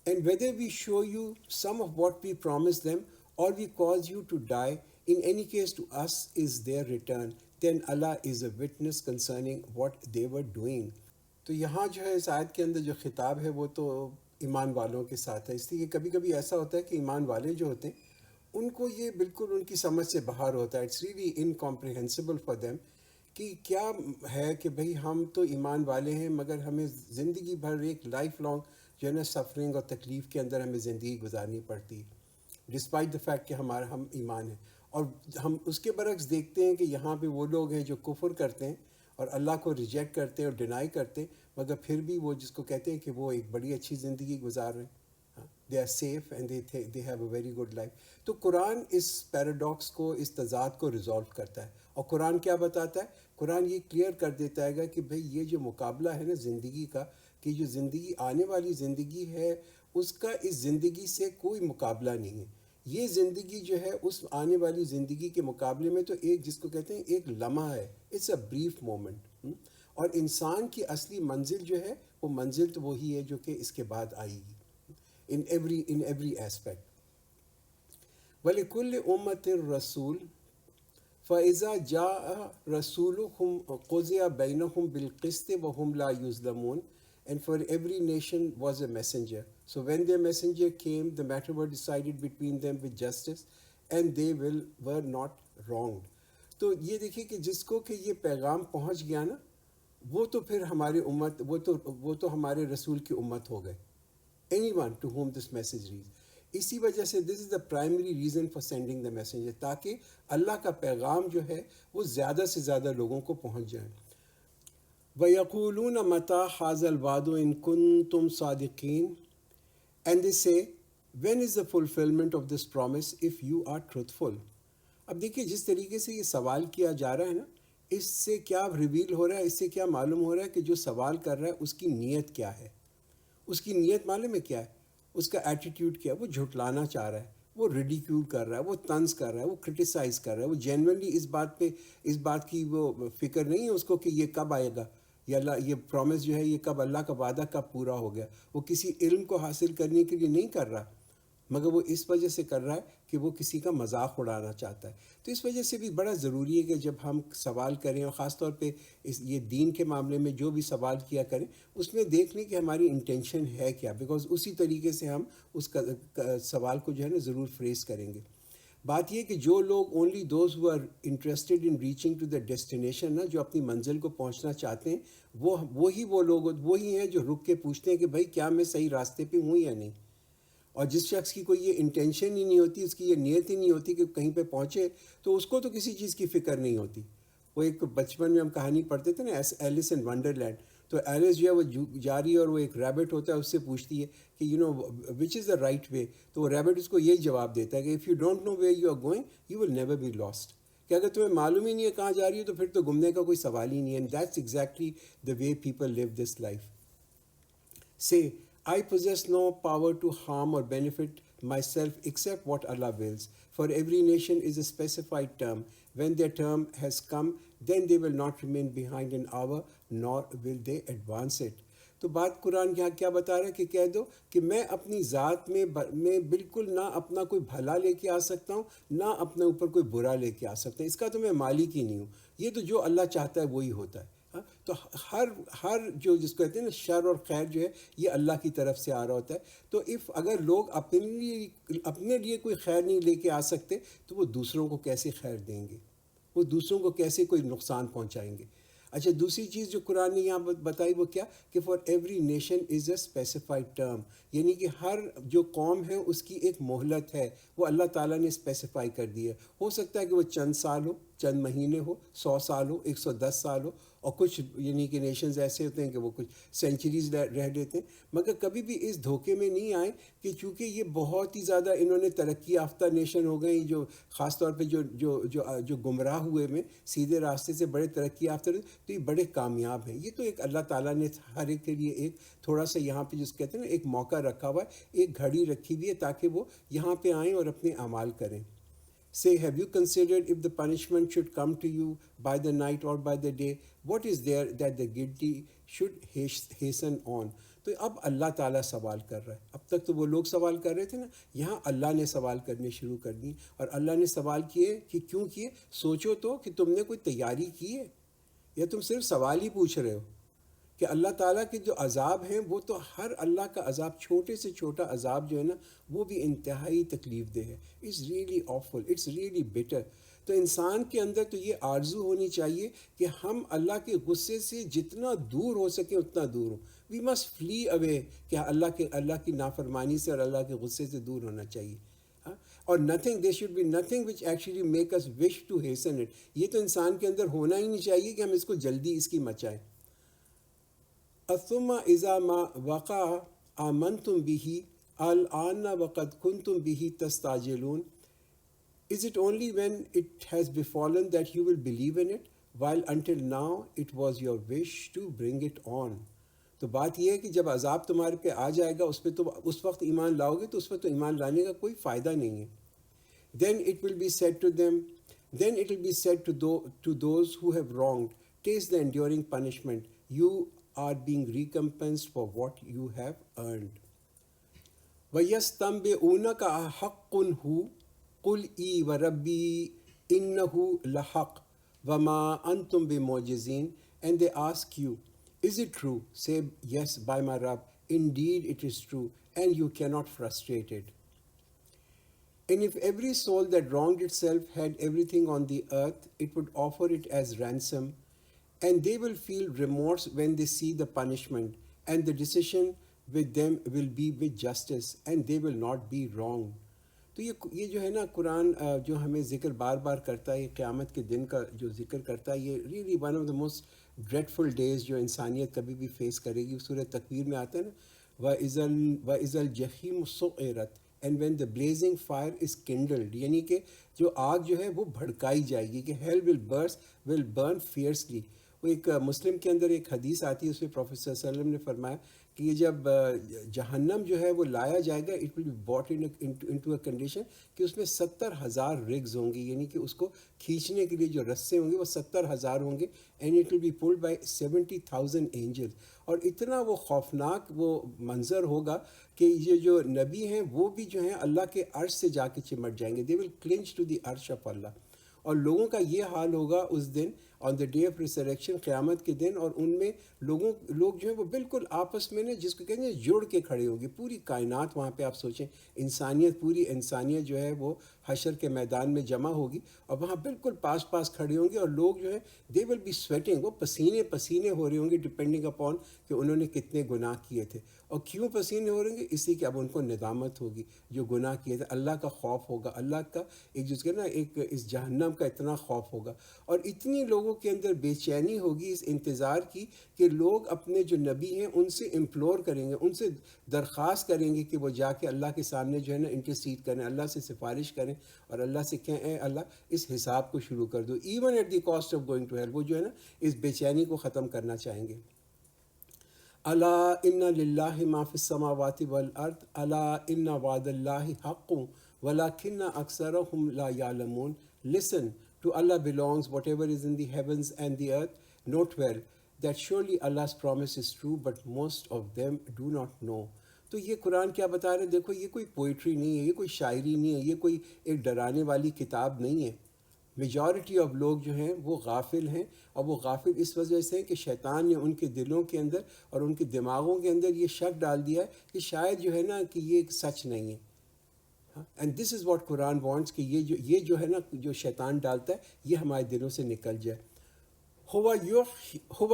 And whether we show you some of what we promise them or we cause you to die, in any case to us is their return. Then Allah is a witness concerning what they were doing. تو یہاں جو ہے اس آیت کے اندر جو خطاب ہے وہ تو ایمان والوں کے ساتھ ہے، اس لیے کبھی کبھی ایسا ہوتا ہے کہ ایمان والے جو ہوتے ہیں ان کو یہ بالکل ان کی سمجھ سے باہر ہوتا ہے. اٹس ریئلی انکمپریہنسبل فار دیم کہ کیا ہے کہ بھئی ہم تو ایمان والے ہیں مگر ہمیں زندگی بھر ایک لائف لانگ جو ہے نا سفرنگ اور تکلیف کے اندر ہمیں زندگی گزارنی پڑتی ہے، ڈسپائٹ دا فیکٹ کہ ہم ایمان ہیں. اور ہم اس کے برعکس دیکھتے ہیں کہ یہاں پہ وہ لوگ ہیں جو کفر کرتے ہیں اور اللہ کو ریجیکٹ کرتے ہیں اور ڈینائی کرتے ہیں، مگر پھر بھی وہ جس کو کہتے ہیں کہ وہ ایک بڑی اچھی زندگی گزار رہے ہیں، they are safe and they have a very good life. تو قرآن اس پیراڈاکس کو، اس تضاد کو ریزالو کرتا ہے. اور قرآن کیا بتاتا ہے؟ قرآن یہ کلیئر کر دیتا ہے کہ بھئی یہ جو مقابلہ ہے نا زندگی کا، کہ جو زندگی آنے والی زندگی ہے اس کا اس زندگی سے کوئی مقابلہ نہیں ہے. یہ زندگی جو ہے اس آنے والی زندگی کے مقابلے میں تو ایک جس کو کہتے ہیں ایک لمحہ ہے، اٹس اے بریف مومنٹ. اور انسان کی اصلی منزل جو ہے وہ منزل تو وہی ہے جو کہ اس کے بعد آئے گی ان ایوری ایسپیکٹ. وَلِكُلِّ أُمَّةٍ رَسُولٌ فَإِذَا جَاءَ رَسُولُهُمْ قُضِيَ بَيْنَهُمْ بِالْقِسْطِ وَهُمْ لَا يُظْلَمُونَ. And for every nation was a messenger. So when their messenger came, the matter were decided between them with justice, and they were not wronged. تو یہ دیکھیے کہ جس کو کہ یہ پیغام پہنچ گیا نا، وہ تو پھر ہماری امت، وہ تو ہمارے رسول کی امت ہو گئے. Anyone to whom this message reaches. اسی وجہ سے this is the primary reason for sending the messenger, تاکہ اللہ کا پیغام جو ہے وہ زیادہ سے زیادہ لوگوں کو پہنچ جائے. وَيَقُولُونَ مَتَى هَذَا الْوَعْدُ إِن كُنتُمْ صَادِقِينَ. And they say, when is the fulfillment of this promise if you are truthful. اب دیکھیے جس طریقے سے یہ سوال کیا جا رہا ہے نا، اس سے کیا ریویل ہو رہا ہے، اس سے کیا معلوم ہو رہا ہے کہ جو سوال کر رہا ہے اس کی نیت کیا ہے. اس کی نیت معلوم ہے کیا ہے؟ اس کا ایٹیٹیوڈ کیا ہے؟ وہ جھٹلانا چاہ رہا ہے، وہ ریڈیکیول کر رہا ہے، وہ طنز کر رہا ہے، وہ کرٹیسائز کر رہا ہے. وہ جینوئنلی اس بات کی وہ فکر نہیں ہے اس کو کہ یہ کب آئے گا، یا اللہ یہ پرومس جو ہے یہ کب، اللہ کا وعدہ کب پورا ہو گیا. وہ کسی علم کو حاصل کرنے کے لیے نہیں کر رہا، مگر وہ اس وجہ سے کر رہا ہے کہ وہ کسی کا مذاق اڑانا چاہتا ہے. تو اس وجہ سے بھی بڑا ضروری ہے کہ جب ہم سوال کریں، اور خاص طور پہ یہ دین کے معاملے میں جو بھی سوال کیا کریں، اس میں دیکھ لیں کہ ہماری انٹینشن ہے کیا، بیکاز اسی طریقے سے ہم اس کا سوال کو جو ہے نا ضرور فریز کریں گے. بات یہ کہ جو لوگ only those who are interested in reaching to the destination نا، جو اپنی منزل کو پہنچنا چاہتے ہیں، وہ لوگ وہی ہیں جو رک کے پوچھتے ہیں کہ بھائی کیا میں صحیح راستے پہ ہوں یا نہیں. اور جس شخص کی کوئی یہ انٹینشن ہی نہیں ہوتی، اس کی یہ نیت ہی نہیں ہوتی کہ کہیں پہ پہنچے، تو اس کو تو کسی چیز کی فکر نہیں ہوتی. وہ ایک بچپن میں ہم کہانی پڑھتے تھے نا، ایلس ان ونڈرلینڈ. تو ایلس جو ہے وہ جا رہی ہے اور وہ ایک ریبٹ ہوتا ہے، اس سے پوچھتی ہے کہ وچ از دا رائٹ وے. تو وہ ریبٹ اس کو یہی جواب دیتا ہے کہ if you don't know where you are going you will never be lost. کہ اگر تمہیں معلوم ہی نہیں ہے کہاں جا رہی ہے تو پھر تو گمنے کا کوئی سوال ہی نہیں ہے. And that's exactly the way people live this life. Say, I possess no power to harm or benefit myself except what Allah wills. For every nation is a specified term. When their term has come, then they will not remain behind an hour, nor will they advance it. تو بات قرآن یہاں کیا بتا رہا ہے کہ کہہ دو کہ میں اپنی ذات میں بالکل نہ اپنا کوئی بھلا لے کے آ سکتا ہوں، نہ اپنے اوپر کوئی برا لے کے آ سکتا ہوں، اس کا تو میں مالک ہی نہیں ہوں، یہ تو جو اللہ چاہتا ہے وہی ہوتا ہے. ہاں، تو ہر جو جس کو کہتے ہیں نا شر اور خیر جو ہے یہ اللہ کی طرف سے آ رہا ہوتا ہے. تو اگر لوگ اپنے لیے کوئی خیر نہیں لے کے آ سکتے تو وہ دوسروں کو کیسے خیر دیں گے، وہ دوسروں کو کیسے کوئی نقصان پہنچائیں گے. اچھا، دوسری چیز جو قرآن نے یہاں بتائی وہ کیا کہ for every nation is a specified term, یعنی کہ ہر جو قوم ہے اس کی ایک مہلت ہے، وہ اللہ تعالیٰ نے اسپیسیفائی کر دی ہے. ہو سکتا ہے کہ وہ چند سال ہو، چند مہینے ہو، 100 سال ہو، 110 سال ہو، اور کچھ یعنی کہ نیشنز ایسے ہوتے ہیں کہ وہ کچھ سینچریز رہ لیتے ہیں. مگر کبھی بھی اس دھوکے میں نہیں آئیں کہ چونکہ یہ بہت ہی زیادہ انہوں نے ترقی یافتہ نیشن ہو گئے، جو خاص طور پہ جو گمراہ ہوئے میں سیدھے راستے سے بڑے ترقی یافتہ تو یہ بڑے کامیاب ہیں. یہ تو ایک اللہ تعالیٰ نے ہر ایک کے لیے ایک تھوڑا سا یہاں پہ جس کہتے ہیں نا ایک موقع رکھا ہوا ہے، ایک گھڑی رکھی ہوئی ہے تاکہ وہ یہاں پہ آئیں اور اپنے اعمال کریں. Say, have you considered if the punishment should come to you by the night or by the day, what is there that the guilty should hasten on? تو اب اللہ تعالیٰ سوال کر رہا ہے. اب تک تو وہ لوگ سوال کر رہے تھے نا، یہاں اللہ نے سوال کرنے شروع کر دی. اور اللہ نے سوال کیے کہ کیوں کیے؟ سوچو تو کہ تم نے کوئی تیاری کی ہے یا تم صرف سوال ہی پوچھ رہے ہو؟ کہ اللہ تعالیٰ کے جو عذاب ہیں وہ تو ہر اللہ کا عذاب، چھوٹے سے چھوٹا عذاب جو ہے نا وہ بھی انتہائی تکلیف دہ ہے. It's really awful, it's really bitter. تو انسان کے اندر تو یہ آرزو ہونی چاہیے کہ ہم اللہ کے غصے سے جتنا دور ہو سکے اتنا دور ہوں. وی مسٹ فلی اوے کہ اللہ کی نافرمانی سے اور اللہ کے غصے سے دور ہونا چاہیے. اور nothing, there should be nothing which actually make us wish to hasten it. یہ تو انسان کے اندر ہونا ہی نہیں چاہیے کہ ہم اس کو جلدی اس کی مچائیں. ثم اذا ما وقع آمنتم به الآن وقد كنتم به تستعجلون. Is it only when it has befallen that you will believe in it, while until now it was your wish to bring it on? تو بات یہ ہے کہ جب عذاب تمہارے پہ آ جائے گا اس پہ تو اس وقت ایمان لاؤ گے، تو اس وقت تو ایمان لانے کا کوئی فائدہ نہیں ہے. Then it will be said to them, then it will be said to those who have wronged, taste the enduring punishment. You are being recompensed for what you have earned. وَيَسْتَنْبِئُونَكَ أَحَقٌّ هُوَ قُلْ إِي وَرَبِّي إِنَّهُ لَحَقٌّ وَمَا أَنْتُمْ بِمُعْجِزِينَ. And they ask you, is it true? Say, yes, by my Rabb, indeed it is true, and you cannot frustrate it. And if every soul that wronged itself had everything on the earth, it would offer it as ransom, and they will feel remorse when they see the punishment, and the decision with them will be with justice, and they will not be wrong. تو یہ جو ہے نا قرآن جو ہمیں ذکر بار بار کرتا ہے، یہ قیامت کے دن کا جو ذکر کرتا ہے، یہ really one of the most dreadful days جو انسانیت کبھی بھی فیس کرے گی. سورہ تکویر میں آتا ہے نا، وَإِذَا الْجَحِيمُ سُعِّرَتْ and when the blazing fire is kindled, یعنی کہ جو آگ جو ہے وہ بھڑکائی جائے گی، کہ ہیل ول برن فیئرسلی. وہ ایک مسلم کے اندر ایک حدیث آتی ہے، اس میں پروفیٹ صلی اللہ علیہ وسلم نے فرمایا کہ یہ جب جہنم جو ہے وہ لایا جائے گا، it will be brought into a condition کہ اس میں 70,000 رگز ہوں گی، یعنی کہ اس کو کھینچنے کے لیے جو رسے ہوں گے وہ 70,000 ہوں گے. And it will be pulled by 70,000 angels. اور اتنا وہ خوفناک وہ منظر ہوگا کہ یہ جو نبی ہیں وہ بھی جو ہیں اللہ کے عرش سے جا کے چمٹ جائیں گے. دے ول کلنچ ٹو دی عرش آف اللہ. اور لوگوں کا یہ حال ہوگا اس دن، آن دا ڈے آف ریسریکشن، قیامت کے دن. اور ان میں لوگ جو ہیں وہ بالکل آپس میں نے جس کو کہتے ہیں جڑ کے کھڑے ہوں گے. پوری کائنات وہاں پہ آپ سوچیں، پوری انسانیت جو ہے وہ حشر کے میدان میں جمع ہوگی اور وہاں بالکل پاس پاس کھڑے ہوں گے. اور لوگ جو ہیں دے ول بی سویٹنگ، وہ پسینے ہو رہے ہوں گے، ڈپینڈنگ اپون کہ انہوں نے کتنے گناہ کیے تھے. اور کیوں پسینے ہو رہے ہیں؟ اس لیے کہ اب ان کو ندامت ہوگی جو گناہ کیے تھے. اللہ کا خوف ہوگا، اللہ کا ایک جس کے نا ایک اس جہنم کا اتنا خوف ہوگا. اور اتنی لوگوں کے اندر بے چینی ہوگی اس انتظار کی کہ لوگ اپنے جو نبی ہیں ان سے امپلور کریں گے، ان سے درخواست کریں گے کہ وہ جا کے اللہ کے سامنے جو ہے نا انٹرسیڈ کریں، اللہ سے سفارش کریں اور اللہ سے کہیں اے اللہ اس حساب کو شروع کر دو، even at the cost of going to hell. وہ جو ہے نا اس بے چینی کو ختم کرنا چاہیں گے. الا ان للہ ما فی السماوات والارض الا ان وعد اللہ حق ولکن اکثرهم لا یعلمون. Listen, to Allah belongs whatever is in the heavens and the earth. Note well that surely Allah's promise is true, but most of them do not know. تو یہ قرآن کیا بتا رہے ہیں؟ دیکھو یہ کوئی پوئٹری نہیں ہے، یہ کوئی شاعری نہیں ہے، یہ کوئی ایک ڈرانے والی کتاب نہیں ہے. میجورٹی آف لوگ جو ہیں وہ غافل ہیں، اور وہ غافل اس وجہ سے ہیں کہ شیطان نے ان کے دلوں کے اندر اور ان کے دماغوں کے اندر یہ شک ڈال دیا ہے کہ شاید جو ہے نا کہ یہ ایک سچ نہیں ہے. And this is what Quran wants کہ یہ جو ہے نا جو شیطان ڈالتا ہے یہ ہمارے دلوں سے نکل جائے. ہوا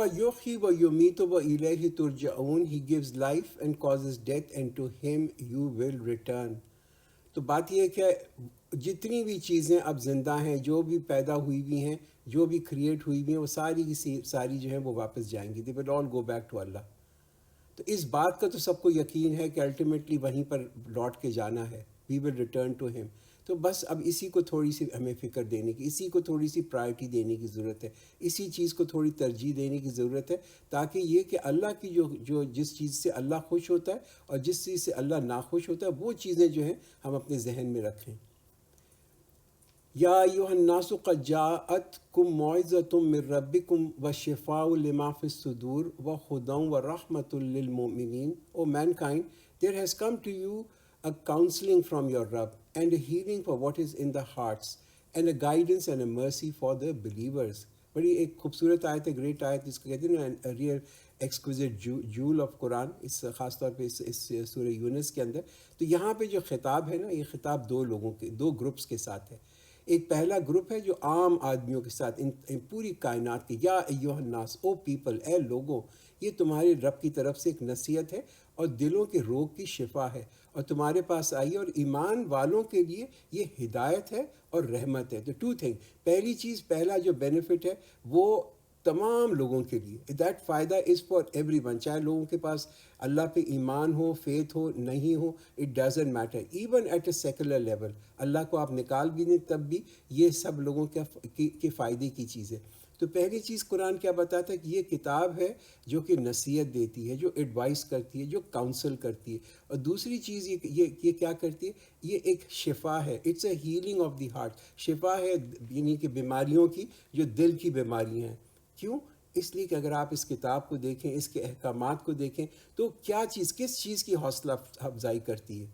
یحیی و یمیت و الیہ ترجعون. He gives life and causes death and to him you will return. تو بات یہ ہے کہ جتنی بھی چیزیں اب زندہ ہیں، جو بھی پیدا ہوئی ہوئی ہیں، جو بھی کریٹ ہوئی ہوئی ہیں، وہ ساری کی ساری جو ہیں وہ واپس جائیں گی. دے ول آل گو بیک ٹو اللہ. تو اس بات کا تو سب کو یقین ہے کہ الٹیمیٹلی وہیں پر لوٹ کے جانا ہے. وی ول ریٹرن ٹو ہم. تو بس اب اسی کو تھوڑی سی ہمیں فکر دینے کی، اسی کو تھوڑی سی پرائرٹی دینے کی ضرورت ہے، اسی چیز کو تھوڑی ترجیح دینے کی ضرورت ہے، تاکہ یہ کہ اللہ کی جو جس چیز سے اللہ خوش ہوتا ہے اور جس چیز سے اللہ ناخوش ہوتا ہے وہ چیزیں جو ہیں ہم اپنے ذہن میں رکھیں. یا ایھا الناس قد جاءتکم موعظۃ من ربکم وشفاء لما فی الصدور وہدی ورحمۃ للمؤمنین. O mankind, there has come to you a counseling from your Rabb and a healing for what is in the hearts and a guidance and a mercy for the believers. بڑی ایک خوبصورت آیت ہے، گریٹ آیت، جس کو کہتے ہیں نا ریئل ایکسکوزٹ جول آف قرآن، اس خاص طور پہ اس سورہ یونس کے اندر. تو یہاں پہ جو خطاب ہے نا، یہ خطاب دو لوگوں کے، دو گروپس کے ساتھ ہے. ایک پہلا گروپ ہے جو عام آدمیوں کے ساتھ، ان پوری کائنات کے. یا ایھا الناس، او پیپل، اے لوگوں، یہ تمہارے رب کی طرف سے ایک نصیحت ہے اور دلوں کے روگ کی شفا ہے اور تمہارے پاس آئی ہے، اور ایمان والوں کے لیے یہ ہدایت ہے اور رحمت ہے. تو ٹو تھنگ، پہلی چیز، پہلا جو بینیفٹ ہے وہ تمام لوگوں کے لیے، دیٹ فائدہ از فار ایوری ون. چاہے لوگوں کے پاس اللہ پہ ایمان ہو، فیتھ ہو، نہیں ہو، it doesn't matter. Even at a secular level Allah کو آپ نکال بھی دیں تب بھی یہ سب لوگوں کے فائدے کی چیز ہے. تو پہلی چیز قرآن کیا بتاتا ہے کہ یہ کتاب ہے جو کہ نصیحت دیتی ہے، جو ایڈوائس کرتی ہے، جو کاؤنسل کرتی ہے. اور دوسری چیز یہ کیا کرتی ہے، یہ ایک شفا ہے. It's a healing of the heart. شفا ہے یعنی کہ بیماریوں کی، جو دل کی بیماریاں ہیں. کیوں؟ اس لیے کہ اگر آپ اس کتاب کو دیکھیں، اس کے احکامات کو دیکھیں، تو کیا چیز، کس چیز کی حوصلہ افزائی کرتی ہے؟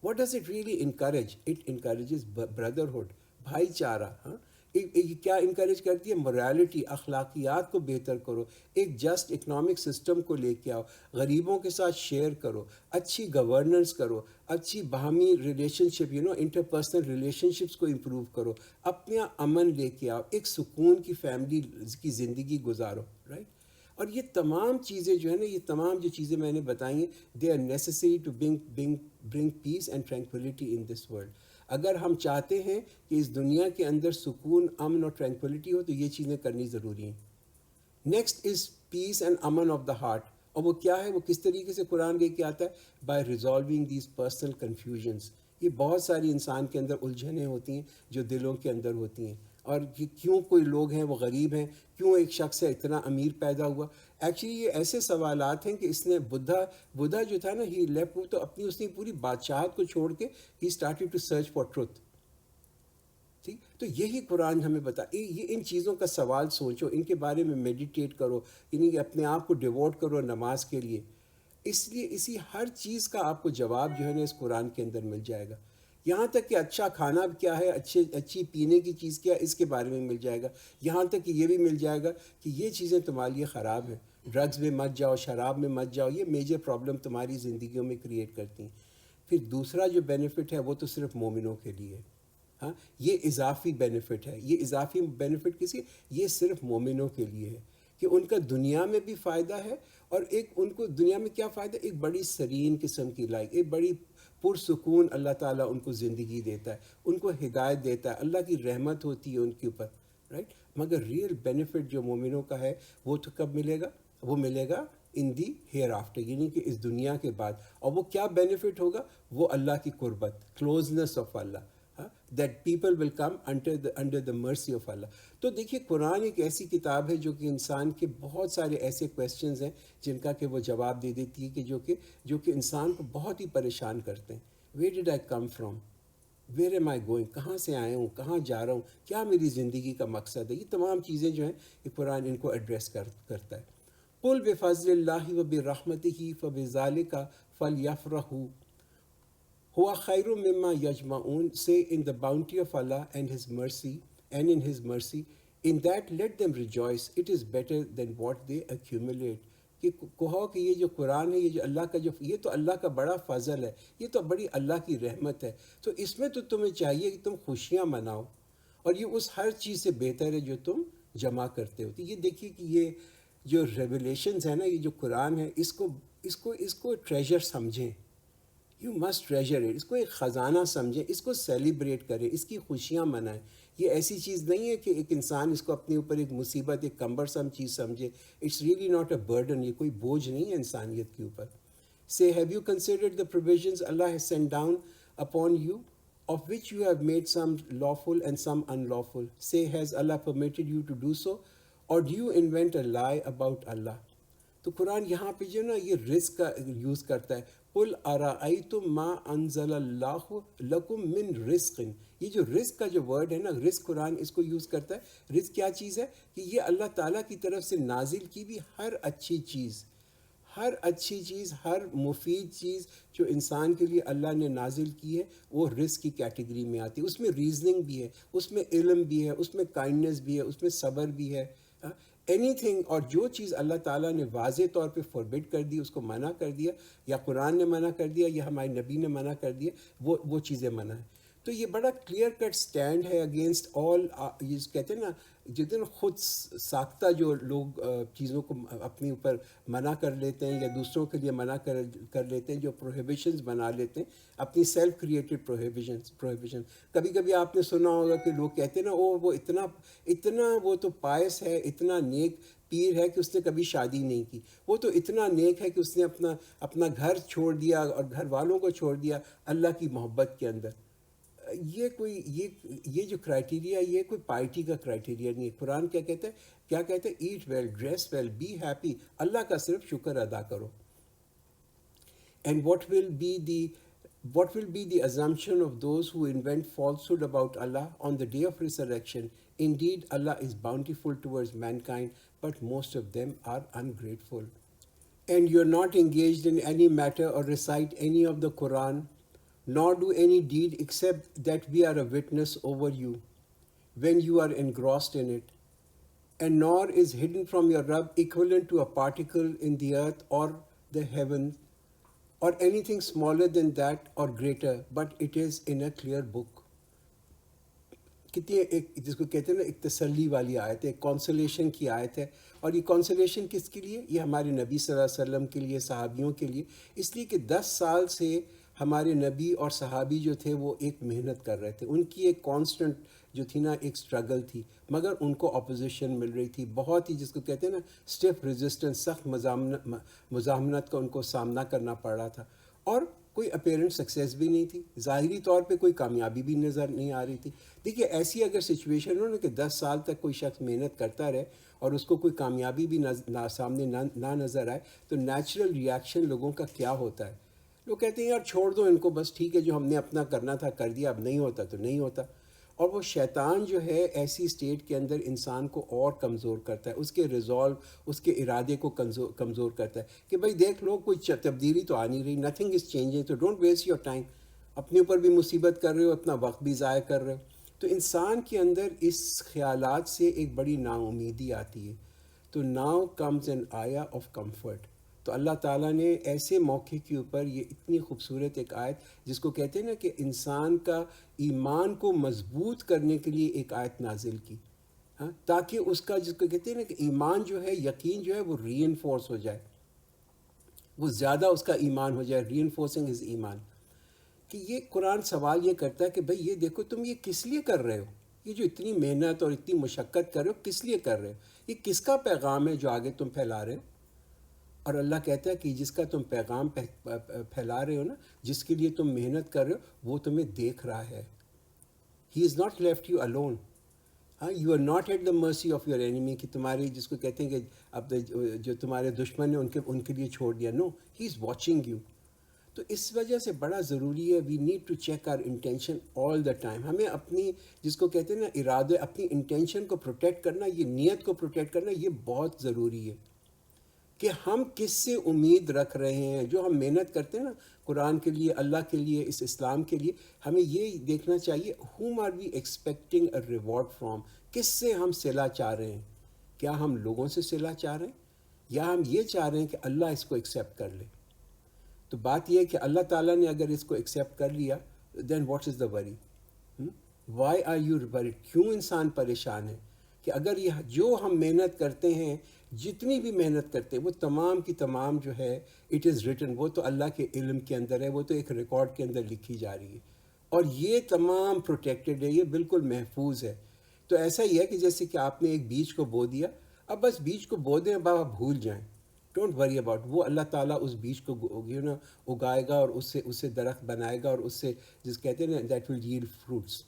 What does it really encourage? It encourages brotherhood, بھائی چارہ. کیا انکریج کرتی ہے؟ موریلٹی، اخلاقیات کو بہتر کرو، ایک جسٹ اکنامک سسٹم کو لے کے آؤ، غریبوں کے ساتھ شیئر کرو، اچھی گورننس کرو، اچھی باہمی ریلیشن شپ، انٹر پرسنل ریلیشن شپس کو امپروو کرو، اپنا امن لے کے آؤ، ایک سکون کی فیملی کی زندگی گزارو. رائٹ؟ اور یہ تمام چیزیں جو ہے نا، یہ تمام جو چیزیں میں نے بتائی ہیں، they are necessary to bring peace and tranquillity in this world. اگر ہم چاہتے ہیں کہ اس دنیا کے اندر سکون، امن اور ٹرینکولیٹی ہو، تو یہ چیزیں کرنی ضروری ہیں. نیکسٹ از پیس اینڈ امن آف دا ہارٹ. اور وہ کیا ہے، وہ کس طریقے سے قرآن لے کے آتا ہے؟ By resolving these personal confusions. یہ بہت ساری انسان کے اندر الجھنیں ہوتی ہیں جو دلوں کے اندر ہوتی ہیں. اور کیوں کوئی لوگ ہیں وہ غریب ہیں، کیوں ایک شخص ہے اتنا امیر پیدا ہوا. ایکچولی یہ ایسے سوالات ہیں کہ اس نے بدھا جو تھا نا، ہی لیفٹ، تو اس نے پوری بادشاہت کو چھوڑ کے he started to search for truth. ٹھیک، تو یہی قرآن ہمیں یہ ان چیزوں کا سوال سوچو، ان کے بارے میں میڈیٹیٹ کرو، یعنی کہ اپنے آپ کو ڈیووٹ کرو نماز کے لیے. اس لیے اسی ہر چیز کا آپ کو جواب جو ہے نا اس قرآن کے اندر مل جائے گا. یہاں تک کہ اچھا کھانا کیا ہے، اچھی پینے کی چیز کیا ہے، اس کے بارے میں مل جائے گا. یہاں تک کہ یہ بھی مل جائے گا کہ یہ چیزیں تمہارے لیے خراب ہیں، ڈرگز میں مت جاؤ، شراب میں مت جاؤ، یہ میجر پرابلم تمہاری زندگیوں میں کریٹ کرتی ہیں. پھر دوسرا جو بینیفٹ ہے وہ تو صرف مومنوں کے لیے ہے. ہاں، یہ اضافی بینیفٹ ہے. یہ اضافی بینیفٹ کسی، یہ صرف مومنوں کے لیے ہے کہ ان کا دنیا میں بھی فائدہ ہے، اور ایک ان کو دنیا میں کیا فائدہ، ایک بڑی سرین قسم کی لائف، ایک بڑی پرسکون اللہ تعالیٰ ان کو زندگی دیتا ہے، ان کو ہدایت دیتا ہے، اللہ کی رحمت ہوتی ہے ان کے اوپر. رائٹ؟ مگر ریئل بینیفٹ جو مومنوں کا ہے وہ تو کب ملے گا؟ وہ ملے گا ان دی ہیئر آفٹر، یعنی کہ اس دنیا کے بعد. اور وہ کیا بینیفٹ ہوگا؟ وہ اللہ کی قربت، closeness of Allah. That people will come under the mercy of اللہ. تو دیکھیے قرآن ایک ایسی کتاب ہے جو کہ انسان کے بہت سارے ایسے کویسچنز ہیں جن کا کہ وہ جواب دے دیتی ہے کہ جو کہ انسان کو بہت ہی پریشان کرتے ہیں. Where did I come from, where am I going, کہاں سے آیا ہوں، کہاں جا رہا ہوں، کیا میری زندگی کا مقصد ہے. یہ تمام چیزیں جو ہیں یہ قرآن ان کو ایڈریس کرتا ہے. قل بفضل اللہ وبرحمتہ فبذالک فلیفرحوا ہوا خیر مما یجمعون. Say in the bounty of Allah and His mercy, in that let them rejoice, it is better than what they accumulate. کہ کہو کہ یہ جو قرآن ہے، یہ جو اللہ کا یہ تو اللہ کا بڑا فضل ہے، یہ تو بڑی اللہ کی رحمت ہے، تو اس میں تو تمہیں چاہیے کہ تم خوشیاں مناؤ، اور یہ اس ہر چیز سے بہتر ہے جو تم جمع کرتے ہو. تو یہ دیکھیے کہ یہ جو ریولیشنز ہیں نا، یہ جو قرآن ہے، اس کو ٹریجر سمجھیں. You must treasure it. اس کو ایک خزانہ سمجھیں، اس کو سیلیبریٹ کریں، اس کی خوشیاں منائیں. یہ ایسی چیز نہیں ہے کہ ایک انسان اس کو اپنے اوپر ایک مصیبت، ایک کمبرسم چیز سمجھے. It's really not a burden. یہ کوئی بوجھ نہیں ہے انسانیت کے اوپر. سے have you considered the provisions Allah has sent down upon you of which you have made some lawful and some unlawful. Say, has Allah permitted you to do so? Or do you invent a lie about Allah? تو قرآن یہاں پہ جو نا یہ رزق کا یوز کرتا ہے. قُلْ أَرَأَيْتُمْ مَا أَنزَلَ اللَّهُ لَكُم مِّن رِزْقٍ. یہ جو رزق کا جو ورڈ ہے نا، رزق قرآن اس کو یوز کرتا ہے. رزق کیا چیز ہے؟ کہ یہ اللہ تعالیٰ کی طرف سے نازل کی بھی ہر اچھی چیز، ہر مفید چیز جو انسان کے لیے اللہ نے نازل کی ہے، وہ رزق کی کیٹیگری میں آتی ہے. اس میں ریزننگ بھی ہے، اس میں علم بھی ہے، اس میں کائنڈنس بھی ہے، اس میں صبر بھی ہے. Any thing. اور جو چیز اللہ تعالیٰ نے واضح طور پہ فوربڈ کر دی، اس کو منع کر دیا، یا قرآن نے منع کر دیا، یا ہمارے نبی نے منع کر دیا، وہ چیزیں منع ہیں. تو یہ بڑا کلیئر کٹ سٹینڈ ہے اگینسٹ آل. یہ کہتے ہیں نا، جتنے خود ساختہ جو لوگ چیزوں کو اپنے اوپر منع کر لیتے ہیں، یا دوسروں کے لیے منع کر لیتے ہیں، جو پروہیبیشنز بنا لیتے ہیں، اپنی سیلف کریٹڈ پروہیبیشن. کبھی کبھی آپ نے سنا ہوگا کہ لوگ کہتے ہیں نا، وہ اتنا وہ تو پائس ہے، اتنا نیک پیر ہے کہ اس نے کبھی شادی نہیں کی. وہ تو اتنا نیک ہے کہ اس نے اپنا گھر چھوڑ دیا اور گھر والوں کو چھوڑ دیا اللہ کی محبت کے اندر. یہ جو کرائٹیریا، یہ کوئی پائٹی کا کرائٹیریا نہیں ہے. قرآن کیا کہتا ہے؟ Eat well, dress well, be happy. Allah کا صرف شکر ادا کرو. And what will be the assumption of those who invent falsehood about Allah on the day of resurrection? Indeed, Allah is bountiful towards mankind, but most of them are ungrateful. And you are not engaged in any matter or recite any of the Quran, nor do any deed except that we are a witness over you when you are engrossed in it. And nor is hidden from your Rabb equivalent to a particle in the earth or the heavens, or anything smaller than that or greater, but it is in a clear book. کتنی ایک جس کو کہتے ہیں نا، ایک تسلی والی آیت ہے، ایک کانسولیشن کی آیت ہے. اور یہ کانسولیشن کس کے لیے؟ یہ ہمارے نبی صلی اللہ علیہ وسلم کے لیے، صحابیوں کے لیے. اس لیے کہ 10 سال سے ہمارے نبی اور صحابی جو تھے وہ ایک محنت کر رہے تھے. ان کی ایک کانسٹنٹ جو تھی نا، ایک سٹرگل تھی، مگر ان کو اپوزیشن مل رہی تھی بہت ہی، جس کو کہتے ہیں نا اسٹیف ریزسٹنس، سخت مزاحمت کا ان کو سامنا کرنا پڑ رہا تھا. اور کوئی اپیرنٹ سکسیس بھی نہیں تھی، ظاہری طور پہ کوئی کامیابی بھی نظر نہیں آ رہی تھی. دیکھیے ایسی اگر سچویشن ہو نا کہ 10 سال تک کوئی شخص محنت کرتا رہے اور اس کو کوئی کامیابی بھی سامنے نہ نظر آئے، تو نیچرل ریاکشن لوگوں کا کیا ہوتا ہے؟ لوگ کہتے ہیں یار چھوڑ دو ان کو، بس ٹھیک ہے، جو ہم نے اپنا کرنا تھا کر دیا، اب نہیں ہوتا تو نہیں ہوتا. اور وہ شیطان جو ہے ایسی اسٹیٹ کے اندر انسان کو اور کمزور کرتا ہے، اس کے ریزالو، اس کے ارادے کو کمزور کرتا ہے کہ بھائی دیکھ لو کوئی تبدیلی تو آ نہیں رہی، نتھنگ از چینجنگ، تو ڈونٹ ویسٹ یور ٹائم. اپنے اوپر بھی مصیبت کر رہے ہو، اپنا وقت بھی ضائع کر رہے ہو. تو انسان کے اندر اس خیالات سے ایک بڑی نا امیدی آتی ہے. تو ناؤ کمز این آیا آف کمفرٹ. تو اللہ تعالیٰ نے ایسے موقع کے اوپر یہ اتنی خوبصورت ایک آیت، جس کو کہتے ہیں نا کہ انسان کا ایمان کو مضبوط کرنے کے لیے ایک آیت نازل کی، ہاں، تاکہ اس کا جس کو کہتے ہیں نا کہ ایمان جو ہے، یقین جو ہے، وہ ری انفورس ہو جائے، وہ زیادہ اس کا ایمان ہو جائے، ری انفورسنگ ہز ایمان. کہ یہ قرآن سوال یہ کرتا ہے کہ بھئی یہ دیکھو تم یہ کس لیے کر رہے ہو؟ یہ جو اتنی محنت اور اتنی مشقت کر رہے ہو، کس لیے کر رہے ہو؟ یہ کس کا پیغام ہے جو آگے تم پھیلا رہے ہو؟ اور اللہ کہتا ہے کہ جس کا تم پیغام پھیلا رہے ہو نا، جس کے لیے تم محنت کر رہے ہو، وہ تمہیں دیکھ رہا ہے. He is not left you alone. ہاں، you are not at the mercy of your enemy, کہ تمہاری جس کو کہتے ہیں کہ اب جو تمہارے دشمن ہیں ان کے لیے چھوڑ دیا. No, he is watching you. تو اس وجہ سے بڑا ضروری ہے، we need to check our intention all the time. ہمیں اپنی جس کو کہتے ہیں نا ارادے، اپنی انٹینشن کو پروٹیکٹ کرنا، یہ نیت کو پروٹیکٹ کرنا، یہ بہت ضروری ہے. کہ ہم کس سے امید رکھ رہے ہیں. جو ہم محنت کرتے ہیں نا قرآن کے لیے، اللہ کے لیے، اس اسلام کے لیے، ہمیں یہ دیکھنا چاہیے whom are we expecting a reward from. کس سے ہم صلہ چاہ رہے ہیں؟ کیا ہم لوگوں سے صلہ چاہ رہے ہیں، یا ہم یہ چاہ رہے ہیں کہ اللہ اس کو ایکسیپٹ کر لے؟ تو بات یہ ہے کہ اللہ تعالیٰ نے اگر اس کو ایکسیپٹ کر لیا دین what is the worry? Why are you worried? کیوں انسان پریشان ہے؟ کہ اگر یہ جو ہم محنت کرتے ہیں، جتنی بھی محنت کرتے ہیں، وہ تمام کی تمام جو ہے اٹ از ریٹن، وہ تو اللہ کے علم کے اندر ہے، وہ تو ایک ریکارڈ کے اندر لکھی جا رہی ہے، اور یہ تمام پروٹیکٹڈ ہے، یہ بالکل محفوظ ہے. تو ایسا ہی ہے کہ جیسے کہ آپ نے ایک بیج کو بو دیا، اب بس بیج کو بو دیں، اب آپ بھول جائیں، ڈونٹ وری اباؤٹ. وہ اللہ تعالیٰ اس بیج کو اگائے گا، اور اس سے درخت بنائے گا، اور اس سے جس کہتے ہیں نا دیٹ ول yield فروٹس.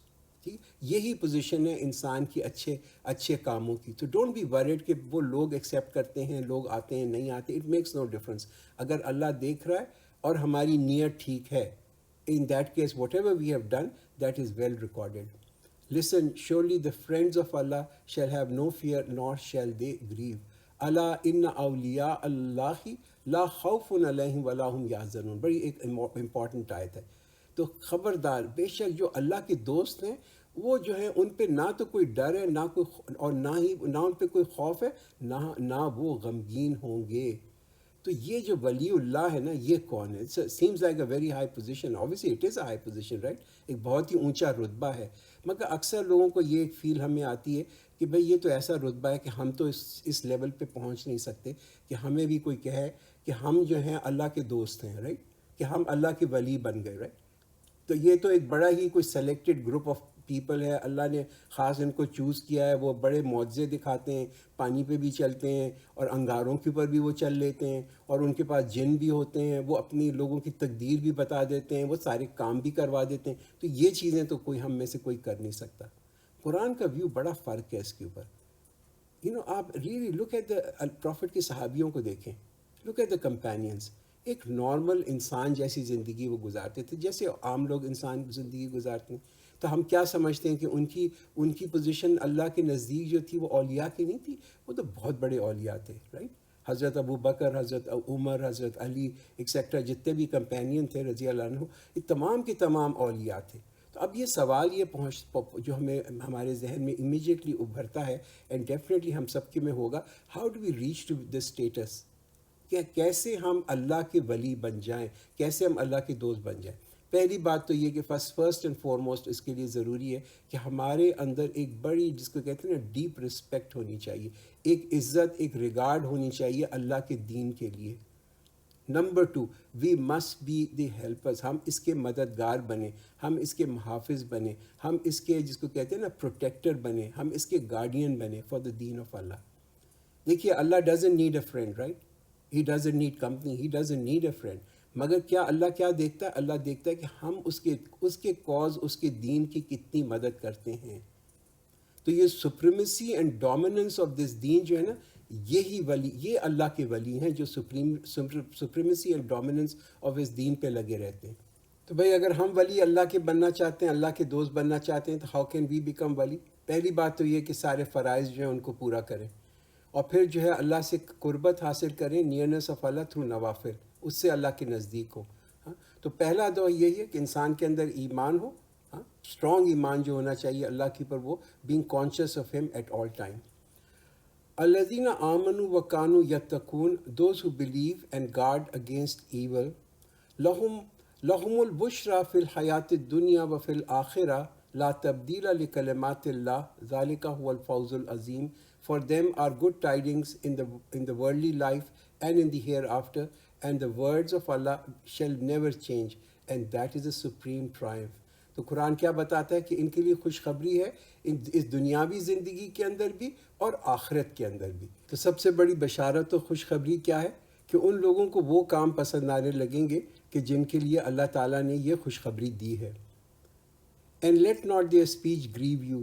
ٹھیک، یہی پوزیشن ہے انسان کی اچھے کاموں کی. تو ڈونٹ بی ورڈ کہ وہ لوگ ایکسیپٹ کرتے ہیں، لوگ آتے ہیں نہیں آتے، اٹ میکس نو ڈفرینس. اگر اللہ دیکھ رہا ہے اور ہماری نیت ٹھیک ہے، in that case whatever we have done, that is well recorded. Listen, surely the friends of Allah shall have no fear, nor shall they grieve. Allah inna awliya Allahi la khawfun alayhim wa la hum yahzanun. بڑی ایک امپورٹنٹ آیت ہے. تو خبردار، بے شک جو اللہ کے دوست ہیں وہ جو ہے ان پہ نہ تو کوئی ڈر ہے، نہ کوئی، اور نہ ان پہ کوئی خوف ہے، نہ وہ غمگین ہوں گے. تو یہ جو ولی اللہ ہے نا، یہ کون ہے؟ Seems like a very high position. Obviously it is a high position, right? ایک بہت ہی اونچا رتبہ ہے، مگر اکثر لوگوں کو یہ فیل ہمیں آتی ہے کہ بھئی یہ تو ایسا رتبہ ہے کہ ہم تو اس لیول پہ پہنچ نہیں سکتے کہ ہمیں بھی کوئی کہے کہ ہم جو ہیں اللہ کے دوست ہیں، رائٹ؟ کہ ہم اللہ کے ولی بن گئے، رائٹ؟ تو یہ تو ایک بڑا ہی کوئی سلیکٹڈ گروپ آف پیپل ہے، اللہ نے خاص ان کو چوز کیا ہے. وہ بڑے معجزے دکھاتے ہیں، پانی پہ بھی چلتے ہیں، اور انگاروں کے اوپر بھی وہ چل لیتے ہیں، اور ان کے پاس جن بھی ہوتے ہیں، وہ اپنی لوگوں کی تقدیر بھی بتا دیتے ہیں، وہ سارے کام بھی کروا دیتے ہیں. تو یہ چیزیں تو کوئی ہم میں سے کوئی کر نہیں سکتا. قرآن کا ویو بڑا فرق ہے اس کے اوپر. آپ really look at the prophet کے صحابیوں کو دیکھیں، لک ایٹ دا کمپینینس. ایک نارمل انسان جیسی زندگی وہ گزارتے تھے، جیسے عام لوگ انسان زندگی گزارتے ہیں. تو ہم کیا سمجھتے ہیں کہ ان کی پوزیشن اللہ کے نزدیک جو تھی وہ اولیاء کی نہیں تھی؟ وہ تو بہت بڑے اولیاء تھے، رائٹ؟ حضرت ابو بکر، حضرت عمر، حضرت علی ایکسیکٹرا، جتنے بھی کمپینین تھے رضی اللہ عنہ، یہ تمام کے تمام اولیاء تھے. تو اب یہ سوال یہ جو ہمارے ذہن میں امیجیٹلی ابھرتا ہے، اینڈ ڈیفینیٹلی ہم سب کے میں ہوگا، how do we reach to this status? کہ کیسے ہم اللہ کے ولی بن جائیں، کیسے ہم اللہ کے دوست بن جائیں؟ پہلی بات تو یہ کہ فرسٹ اینڈ فارموسٹ اس کے لیے ضروری ہے کہ ہمارے اندر ایک بڑی، جس کو کہتے ہیں نا، ڈیپ رسپیکٹ ہونی چاہیے، ایک عزت، ایک ریگارڈ ہونی چاہیے اللہ کے دین کے لیے. Number 2، we must be the helpers. ہم اس کے مددگار بنیں، ہم اس کے محافظ بنیں، ہم اس کے، جس کو کہتے ہیں نا، پروٹیکٹر بنیں، ہم اس کے گارڈین بنیں for the then of Allah. دیکھیے Allah doesn't need a friend, right? He doesn't need company, he doesn't need a friend. مگر کیا اللہ کیا دیکھتا ہے؟ اللہ دیکھتا ہے کہ ہم اس کے کاز، اس کے دین کی کتنی مدد کرتے ہیں. تو یہ supremacy and dominance of this دین جو ہے نا، یہی ولی، یہ اللہ کے ولی ہیں جو سپریمیسی اینڈ ڈومیننس آف اس دین پہ لگے رہتے ہیں. تو بھئی اگر ہم ولی اللہ کے بننا چاہتے ہیں، اللہ کے دوست بننا چاہتے ہیں، تو ہاؤ کین وی بیکم ولی؟ پہلی بات تو یہ کہ سارے فرائض جو ہیں ان کو پورا کریں، اور پھر جو ہے اللہ سے قربت حاصل کریں، نیئرنیس آف اللہ تھرو نوافل، اس سے اللہ کے نزدیک ہو. تو پہلا دو یہی ہے کہ انسان کے اندر ایمان ہو، اسٹرانگ ایمان جو ہونا چاہیے اللہ کے پر، وہ being conscious of him at all time. الذین آمنوا وکانوا یتقون، those who believe and guard against evil, لہم البشریٰ فی الحیات الدنیا وفی الآخرہ لا تبدیل لکلمات اللہ ذالک هو الفوز العظیم. For them are good tidings in the worldly life and in the hereafter, and the words of Allah shall never change, and that is a supreme triumph. تو قرآن کیا بتاتا ہے کہ ان کے لیے خوشخبری ہے اس دنیاوی زندگی کے اندر بھی اور آخرت کے اندر بھی. تو سب سے بڑی بشارت و خوشخبری کیا ہے؟ کہ ان لوگوں کو وہ کام پسند آنے لگیں گے کہ جن کے لیے اللہ تعالیٰ نے یہ خوشخبری دی ہے. And let not their speech grieve you.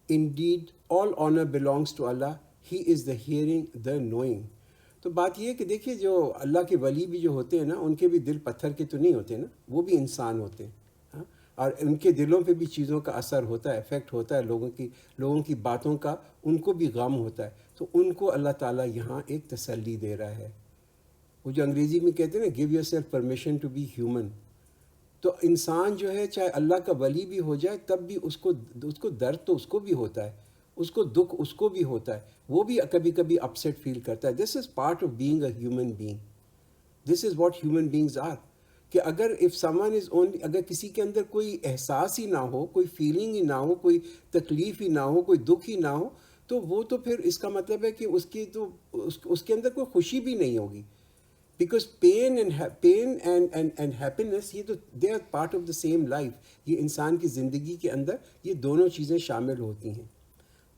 Indeed, all honor belongs to Allah. He is the hearing, the knowing. تو بات یہ ہے کہ دیکھیے جو اللہ کے ولی بھی جو ہوتے ہیں نا، ان کے بھی دل پتھر کے تو نہیں ہوتے نا، وہ بھی انسان ہوتے ہیں، اور ان کے دلوں پہ بھی چیزوں کا اثر ہوتا ہے، افیکٹ ہوتا ہے لوگوں کی باتوں کا، ان کو بھی غم ہوتا ہے. تو ان کو اللہ تعالیٰ یہاں ایک تسلی دے رہا ہے. وہ جو انگریزی میں کہتے ہیں نا give yourself permission to be human. تو انسان جو ہے چاہے اللہ کا ولی بھی ہو جائے تب بھی اس کو درد تو اس کو بھی ہوتا ہے, اس کو دکھ اس کو بھی ہوتا ہے, وہ بھی کبھی کبھی اپسیٹ فیل کرتا ہے. This is part of being a human being. This is what human beings are. کہ اگر if someone is only, اگر کسی کے اندر کوئی احساس ہی نہ ہو, کوئی فیلنگ ہی نہ ہو, کوئی تکلیف ہی نہ ہو, کوئی دکھ ہی نہ ہو, تو وہ تو پھر اس کا مطلب ہے کہ اس کے اندر کوئی خوشی بھی نہیں ہوگی. بیکاز پین اینڈ ہیپینس یہ تو they are part of the same life. یہ انسان کی زندگی کے اندر یہ دونوں چیزیں شامل ہوتی ہیں.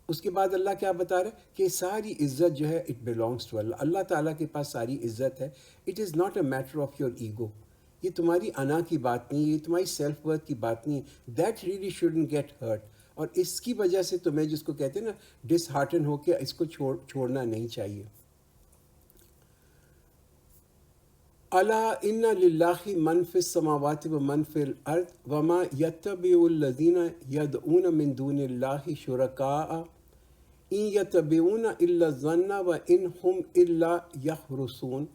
اس کے بعد اللہ کیا بتا رہا ہے کہ ساری عزت جو ہے اٹ بلانگس ٹو اللہ. اللہ تعالیٰ کے پاس ساری عزت ہے. It is not a matter of your ego. یہ تمہاری انا کی بات نہیں ہے, یہ تمہاری سیلف ورتھ کی بات نہیں ہے. That really shouldn't get hurt. اور اس کی وجہ سے تمہیں جس کو کہتے ہیں نا ڈس ہارٹن ہو کے اس کو چھوڑنا نہیں چاہیے. الا ان للہ من فی السماوات و من فی الارض وما یتبع الذین یدعون من دون اللہ شرکاء ان یتبعون الا الظن وان هم الا یخرصون.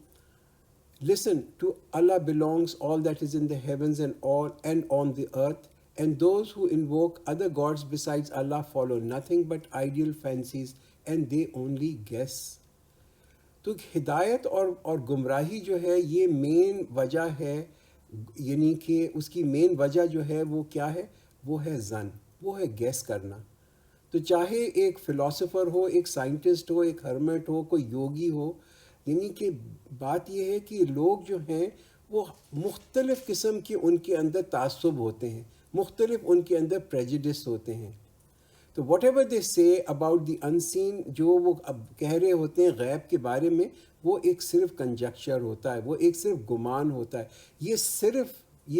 Listen, to Allah belongs all that is in the heavens and on the earth, and those who invoke other gods besides Allah follow nothing but ideal fancies, and they only guess. تو ہدایت اور گمراہی جو ہے یہ مین وجہ ہے, یعنی کہ اس کی مین وجہ جو ہے وہ کیا ہے, وہ ہے ظن, وہ ہے گیس کرنا. تو چاہے ایک فلاسفر ہو, ایک سائنٹسٹ ہو, ایک ہرمٹ ہو, کوئی یوگی ہو, یعنی کہ بات یہ ہے کہ لوگ جو ہیں وہ مختلف قسم کے ان کے اندر تعصب ہوتے ہیں, مختلف ان کے اندر پریجڈس ہوتے ہیں. تو واٹ ایور دے سے اباؤٹ دی انسین, جو وہ اب کہہ رہے ہوتے ہیں غیب کے بارے میں, وہ ایک صرف کنجکچر ہوتا ہے, وہ ایک صرف گمان ہوتا ہے. یہ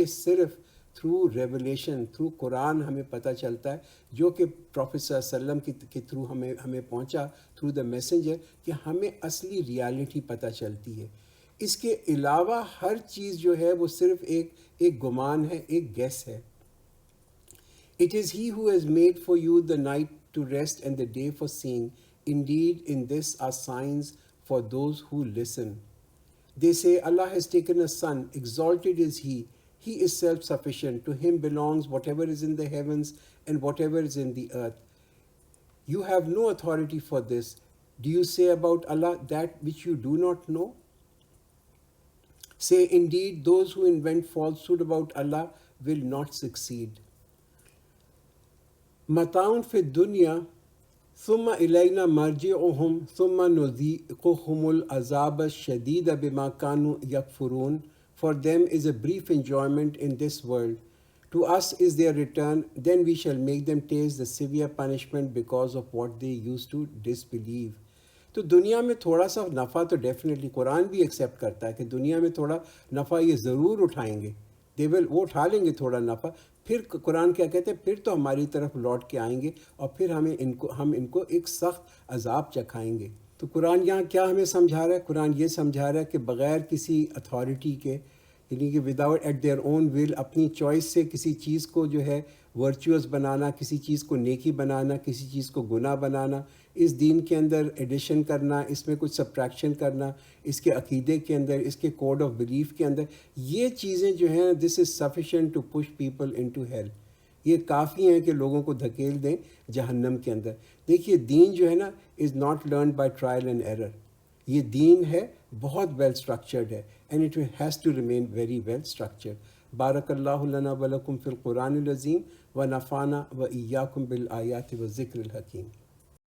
صرف تھرو ریولیشن, تھرو قرآن ہمیں پتہ چلتا ہے, جو کہ پروفیٹ صلی اللہ علیہ وسلم کے تھرو ہمیں پہنچا تھرو دا میسنجر, کہ ہمیں اصلی ریالٹی پتہ چلتی ہے. اس کے علاوہ ہر چیز جو ہے وہ صرف ایک گمان ہے, ایک گیس ہے. It is he who has made for you the night to rest and the day for seeing. Indeed, in this are signs for those who listen. They say, Allah has taken a son, exalted is he. He is self-sufficient. To him belongs whatever is in the heavens and whatever is in the earth. You have no authority for this. Do you say about Allah that which you do not know? Say, indeed, those who invent falsehood about Allah will not succeed. متاع فی الدنیا ثم الینا مرجعهم ثم نذیقهم العذاب الشدید بما كانوا یکفرون. For them is a brief enjoyment in this world. To us is their return. Then we shall make them taste the severe punishment because of what they used to disbelieve. تو دنیا میں تھوڑا سا نفع تو ڈیفینیٹلی قرآن بھی ایکسیپٹ کرتا ہے کہ دنیا میں تھوڑا نفع یہ ضرور اٹھائیں گے. وہ اٹھا لیں گے تھوڑا نفع. پھر قرآن کیا کہتے ہیں, پھر تو ہماری طرف لوٹ کے آئیں گے اور پھر ہم ان کو ایک سخت عذاب چکھائیں گے. تو قرآن یہاں کیا ہمیں سمجھا رہا ہے؟ قرآن یہ سمجھا رہا ہے کہ بغیر کسی اتھارٹی کے, یعنی کہ وداؤٹ ایٹ دیئر اون ول, اپنی چوائس سے کسی چیز کو جو ہے ورچوئس بنانا, کسی چیز کو نیکی بنانا, کسی چیز کو گناہ بنانا, اس دین کے اندر ایڈیشن کرنا, اس میں کچھ سبٹریکشن کرنا, اس کے عقیدے کے اندر, اس کے کوڈ آف بلیف کے اندر, یہ چیزیں جو ہیں this is sufficient to push people into hell. یہ کافی ہیں کہ لوگوں کو دھکیل دیں جہنم کے اندر. دیکھیے دین جو ہے نا is not learned by trial and error. یہ دین ہے بہت ویل اسٹرکچرڈ ہے, and it has to remain very well structured. بارک اللہ لنا ولکم فی القرآن العظیم و نفعنا و ایاکم بالآیات و ذکر الحکیم.